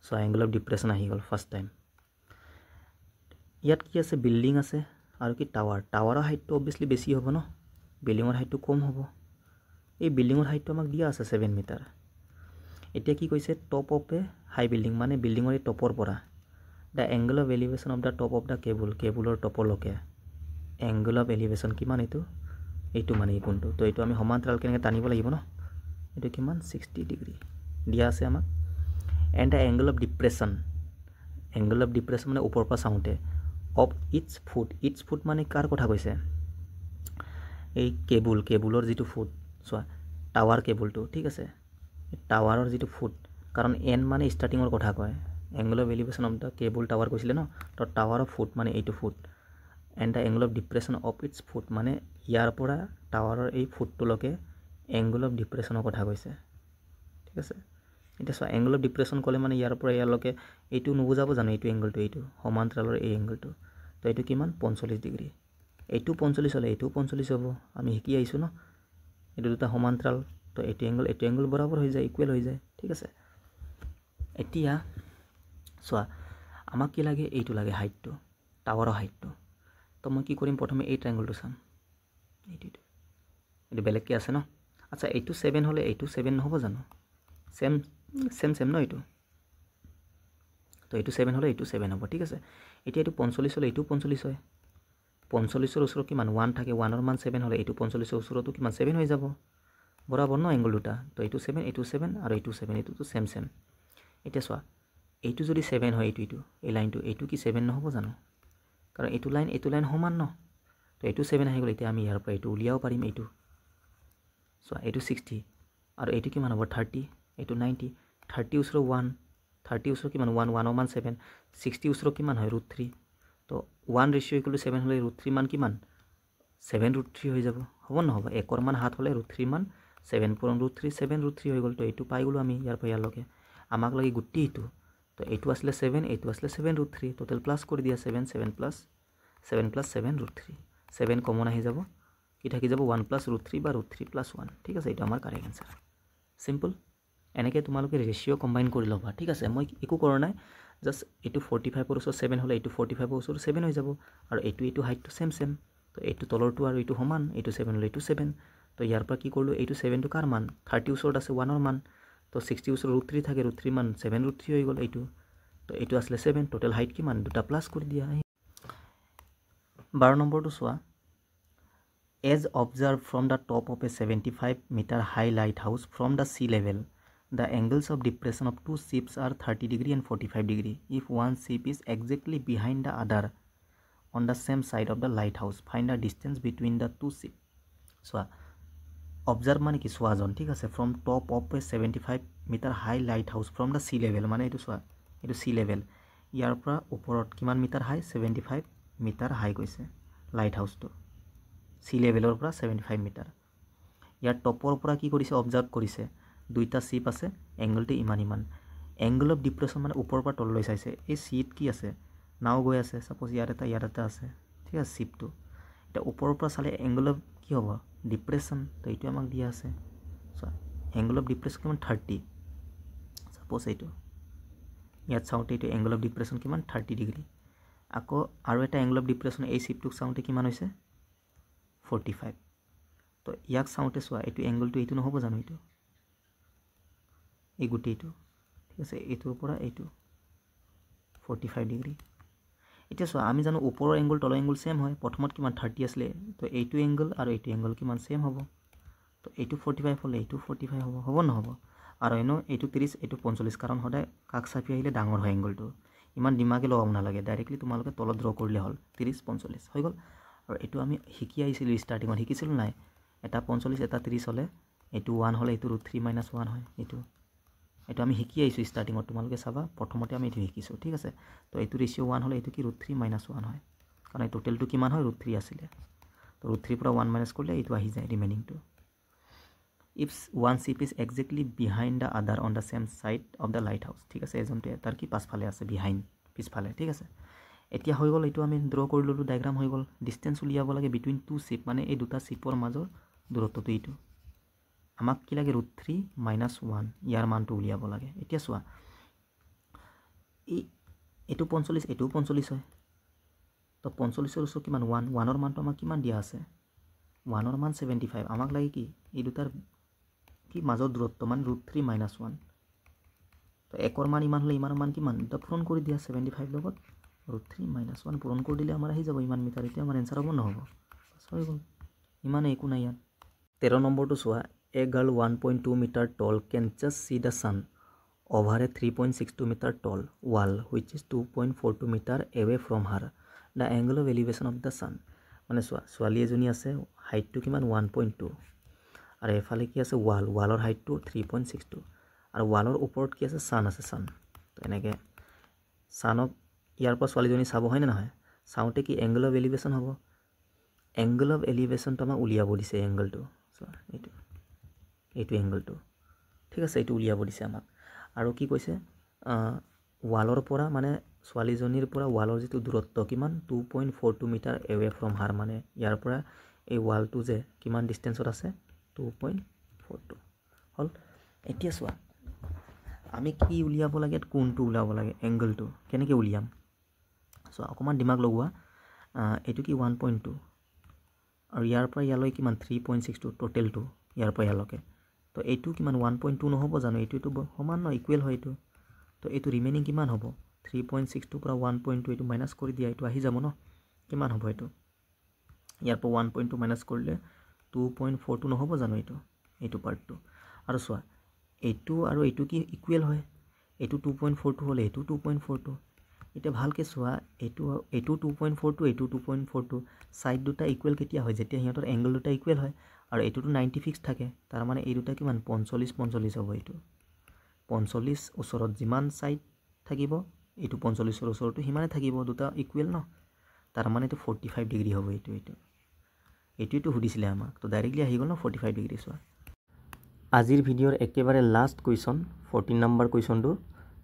so angle of depression ahi gol first time ইয়াত কি আছে building আছে আৰু কি টাৱাৰৰ হাইটটো obviously বেছি হ'ব ন বিল্ডিংৰ হাইটটো কম হ'ব এই বিল্ডিংৰ হাইটটো আমাক দিয়া আছে 7 মিটাৰ এতিয়া কি কৈছে top of a high building মানে বিল্ডিংৰ এই টপৰ পৰা the angle of elevation of the top of the কেবুলৰ টপলৈকে angle of elevation কিমান এইটো মানে এই কোণটো তো এইটো আমি সমান্তৰাল কেনেকৈ টানিব লাগিব ন এইটো কিমান 60 ডিগ্ৰী দিয়া আছে আমাক and the angle of depression মানে ওপৰৰ পৰা চাওঁতে অফ ইটছ ফুট মানে কাৰ কথা কৈছে এই কেবুলৰ যিটো ফুট চোৱা টাৱাৰ কেবুলটো ঠিক আছে টাৱাৰৰ যিটো ফুট কাৰণ এন মানে ষ্টাৰ্টিঙৰ কথা কয় angle of elevation of the cable tower কৈছিলে ন তো টাৱাৰৰ ফুট মানে এইটো foot and the angle of depression of its foot মানে ইয়াৰ পৰা টাৱাৰৰ এই ফুটটোলৈকে angle of depression কথা কৈছে ঠিক আছে এটা সো angle of depression ক'লে মানে ইয়াৰ পৰা ইয়ালৈকে এইটো নুবুজাব জানো এইটো এংগলটো এইটো সমান্তৰালৰ এই এংগলটো তো এইটো কিমান 45 ডিগ্ৰী এইটো 45 হ'লে এইটো 45 হ'ব আমি শিকি আহিছো ন এইটো দুটা সমান্তৰাল তো এইটো এংগল বৰাবৰ হৈ যায় ইকুৱেল হৈ যায় ঠিক আছে এতিয়া চোৱা আমাক কি লাগে এইটো লাগে হাইটটো টাৱাৰৰ হাইটটো তো মই কি কৰিম প্ৰথমে এই ট্ৰায়াঙ্গলটো চাম এইটো বেলেগকৈ আছে ন আচ্ছা এইটো 7 হ'লে এইটো 7 নহ'ব জানো সেম ন এইটো তো এইটো 7 হ'লে এইটো 7 হ'ব ঠিক আছে এতিয়া এইটো 45 হ'লে এইটো 45 হয় 45ৰ ওচৰত কিমান 1 থাকে 1ৰ মান 7 হ'লে এইটো 45ৰ ওচৰতো কিমান 7 হৈ যাব বৰাবৰ ন এংগল দুটা তো এইটো 7 আৰু এইটো 7 এইটোতো সেম এতিয়া চোৱা এইটো যদি 7 হয় এইটো এই লাইনটো এইটো কি 7 নহ'ব জানো কাৰণ এইটো লাইন সমান ন তো এইটো 7 আহি গ'ল এতিয়া আমি ইয়াৰ পৰা এইটো উলিয়াব পাৰিম এইটো সো এইটো 60 আৰু এইটো কিমান হ'ব 30 এইটো 90 30 ওচৰ 1 30 ওচৰ কিমান 1 1 মান 7 60 ওচৰ কিমান হয় √3 তো 1 ৰেচিঅ ইকুৱেল টু 7 হ'লে √3 মান কিমান 7√3 হৈ যাব হ'ব নহ'ব 1 মান 7 হ'লে √3 মান 7 পূৰণ √3 7√3 হৈ গ'ল তো এইটো পাই গ'লো আমি ইয়াৰ পৰা ইয়ালৈকে আমাক লাগে গোটেই এইটো তো এইটো আসলে 7 এইটো আসলে 7√3 টোটাল প্লাস কৰি দিয়া 7 7 প্লাস 7√3 7 কমন আহি যাব কি থাকি যাব 1 প্লাস √3 বা √3 প্লাস 1 ঠিক আছে এইটো আমাৰ কাৰেক্ট आंसर সিম্পল এনেকে তোমালোকে ৰেচিঅ কম্বাইন কৰি লবা ঠিক আছে মই একো কৰা নাই জাস্ট এইটো 45 ৰ ওচৰ 7 হলে এইটো 45 ৰ ওচৰ 7 হৈ যাব আৰু এইটো হাইটটো সেম তো এইটো তলৰটো আৰু এইটো সমান এইটো 7 হলে এইটো 7 তো ইয়াৰ পৰা কি কৰিলো এইটো 7 টো কাৰ মান 30 ওচৰত আছে 1 ৰ মান তো 60 ওচৰ √3 থাকে √3 মান 7√3 হৈ গ'ল এইটো তো এইটো আসলে 7 টোটাল হাইট কিমান দুটা প্লাস কৰি দিয়া 12 নম্বৰটো চোৱা as observed from the top of a 75-meter high lighthouse from the sea level the angles of depression of two ships are 30 degree and 45 degree if one ship is exactly behind the other on the same side of the lighthouse find the distance between the two ships so observe মানে কি সোয়া জন ঠিক আছে from top of a 75-meter high lighthouse from the sea level মানে এইটো সোয়া এইটো sea level ইয়াৰ পৰা ওপৰত কিমান মিটাৰ হাই 75 মিটাৰ হাই কৈছে লাইট হাউসটো sea levelৰ পৰা 75 মিটাৰ ইয়াৰ টপৰ পৰা কি কৰিছে অবজাৰ্ভ কৰিছে দুইটা শিপ আছে এংগলটো ইমান এংগল অফ ডিপ্ৰেছন মানে ওপৰৰ পৰা তললৈ চাইছে এই শিপ কি আছে নাও গৈ আছে সাপোজ ইয়াৰ এটা আছে ঠিক আছে শিপটো এটা ওপৰৰ পৰা চালে এংগল অফ কি হ'ব ডিপ্ৰেছন তো এইটো আমাক দিয়া আছে সো এংগল অফ ডিপ্ৰেছন কিমান 30 সাপোজ এইটো ইয়াত চাওঁতে এইটো এংগল অফ ডিপ্ৰেছন কিমান 30 ডিগ্ৰী আকৌ আৰু এটা এংগল অফ ডিপ্ৰেছন এই শিপটোক চাওঁতে কিমান হৈছে 45 তো ইয়াক চাওঁতে চোৱা এইটো এংগলটো এইটো নহব জানো এইটো এই গুটেইটো ঠিক আছে এইটোৰ পৰা এইটো 45 ডিগ্ৰী এটা চোৱা আমি জানো ওপৰৰ এংগল তলৰ এংগল সেম হয় প্ৰথমত কিমান 30 আসলে তো এইটো এংগল আৰু এইটো এংগল কিমান সেম হ'ব তো এইটো 45 হলে এইটো 45 হ'ব নহব আৰু এনো এইটো 30 এইটো 45 কাৰণ হদায় কাক চাপি আহিলে ডাঙৰ হয় এংগলটো ইমান দিমাগে লগাব নালাগে ডাইৰেক্টলি তোমালোকে তলত ড্ৰ কৰিলে হ'ল 30 45 হৈ গ'ল আৰু এইটো আমি শিকি আহিছিল স্টাৰ্টিংত শিকিছিল নাই এটা 45 এটা 30 হলে এইটো 1 হলে এইটো √3 - 1 হয় এইটো আমি শিকি আহিছো স্টাৰ্টিংত তোমালোকে চাবা প্ৰথমতে আমি এইটো শিকিছো ঠিক আছে তো এইটো ৰেচিঅ 1 হলে এইটো কি √3 - 1 হয় কাৰণ এই টোটালটো কিমান হয় √3 আছিল তো √3 পৰা 1 মাইনাস কৰিলে এইটো আহি যায় ৰিমেইনিংটো if one ship is exactly behind the other on the same side of the lighthouse ঠিক আছে এজনটো তাৰ কি পাছফালে আছে behind পিছফালে ঠিক আছে এতিয়া হৈ গ'ল এইটো আমি ড্ৰ কৰি ললো ডায়াগ্ৰাম হৈ গ'ল ডিসটেন্স উলিয়াব লাগে বিটুইন টু শিপ মানে এই দুটা শিপৰ মাজৰ দূৰত্বটো এইটো আমাক কি লাগে √3 - 1 ইয়াৰ মানটো উলিয়াব লাগে এতিয়া চোৱা এইটো 45 এইটো 45 হয় তো 45 ৰ ওচৰ কিমান 1 ৰ মানটো আমাক কিমান দিয়া আছে 1 ৰ মান 75 আমাক লাগে কি এই দুটাৰ কি মাজৰ দূৰত্ব মানে √3 - 1 তো একৰ মান ইমান হলে ইমানৰ মান কিমান এটা পূৰণ কৰি দিয়া 75 লগত √3 - 1 পূৰণ কৰি দিলে আমাৰ আহি যাব ইমান মিটাৰ এতিয়া আমাৰ এনসাৰ হ'ব নহব হৈ গ'ল ইমান একো নাই ইয়াত 13 নম্বৰটো চোৱা a girl 1.2 meter tall can just see the sun over a 3.62 meter tall wall which is 2.42 meter away from her the angle of elevation of the sun মানে চোৱা ছোৱালী এজনী আছে হাইটটো কিমান 1.2 আৰু এফালে কি আছে ওয়ালৰ হাইটটো 3.62 আৰু ওয়ালৰ ওপৰত কি আছে সান আছে সান তো এনেকে সানক ইয়াৰ পৰা ছোৱালীজনী চাব হয় না নহয় চাওঁতে কি এংগল অফ এলিভেশন হ'ব এংগল অফ এলিভেশনটো আমাক উলিয়াব দিছে এংগলটো চোৱা এইটো এংগলটো ঠিক আছে এইটো উলিয়াব দিছে আমাক আৰু কি কৈছে ওয়ালৰ পৰা মানে ছোৱালীজনীৰ পৰা ওয়ালৰ যিটো দূৰত্ব কিমান 2.42 মিটাৰ এৱে ফ্ৰম হাৰ মানে ইয়াৰ পৰা এই ওয়ালটো যে কিমান ডিসটেন্সত আছে 2.42 হল এতিয়া চোৱা আমি কি উলিয়াব লাগে কোনটো উলিয়াব লাগে এংগলটো কেনেকৈ উলিয়াম সো অকমান দিমাগ লগোৱা এইটো কি 1.2 আৰু ইয়াৰ পৰা ইয়ালৈ কিমান 3.62 টোটালটো ইয়াৰ পৰা ইয়ালৈকে তো এইটো কিমান 1.2 নহব জানো এইটো সমান ন ইকুৱেল হয় এইটো তো এইটো ৰিমেইনিং কিমান হ'ব 3.62 পৰা 1.2 এইটো মাইনাস কৰি দিয়া এইটো আহি যাব ন কিমান হ'ব এইটো ইয়াৰ পৰা 1.2 মাইনাস কৰিলে 2.42 নহব জানো এইটো পাৰ্টটো আৰু চোৱা এইটো আৰু এইটো কি ইকুৱেল হয় এইটো 2.42 হলে এইটো 2.42 এতিয়া ভালকে চোৱা এইটো 2.42 এইটো 2.42 সাইড দুটা ইকুৱেল কেতিয়া হয় যেতিয়া হিহঁতৰ এংগল দুটা ইকুৱেল হয় আৰু এইটোটো 90 ফিক্স থাকে তাৰ মানে এই দুটা কিমান 45 45 হ'ব এইটো 45 ওচৰত যিমান সাইড থাকিব এইটো 45 ৰ ওচৰটো হিমানে থাকিব দুটা ইকুৱেল ন তাৰ মানে তো 45 ডিগ্ৰী হ'ব এইটো সুধিছিলে আমাক তো ডাইৰেক্টলি আহি গ'ল ন 45 ডিগ্ৰী চোৱা আজিৰ ভিডিঅ'ৰ একেবাৰে লাষ্ট কুৱেশ্যন 14 নম্বৰ কুৱেশ্যনটো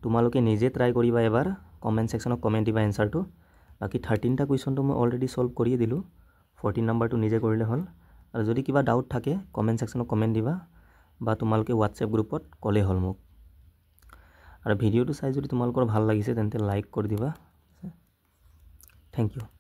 তোমালোকে নিজে ট্ৰাই কৰিবা এবাৰ কমেন্ট সেকশনত কমেন্ট দিবা এনসাৰটো বাকি 13টা কুৱেশ্যনটো মই অলৰেডি সলভ কৰি দিলো 14 নম্বৰটো নিজে কৰিলে হ'ল আৰু যদি কিবা ডাউট থাকে কমেন্ট সেকশনত কমেন্ট দিবা বা তোমালোকে WhatsApp গ্ৰুপত কলে হ'ল মোক আৰু ভিডিঅ'টো চাই যদি তোমালোকৰ ভাল লাগিছে তেন্তে লাইক কৰি দিবা থ্যাংক ইউ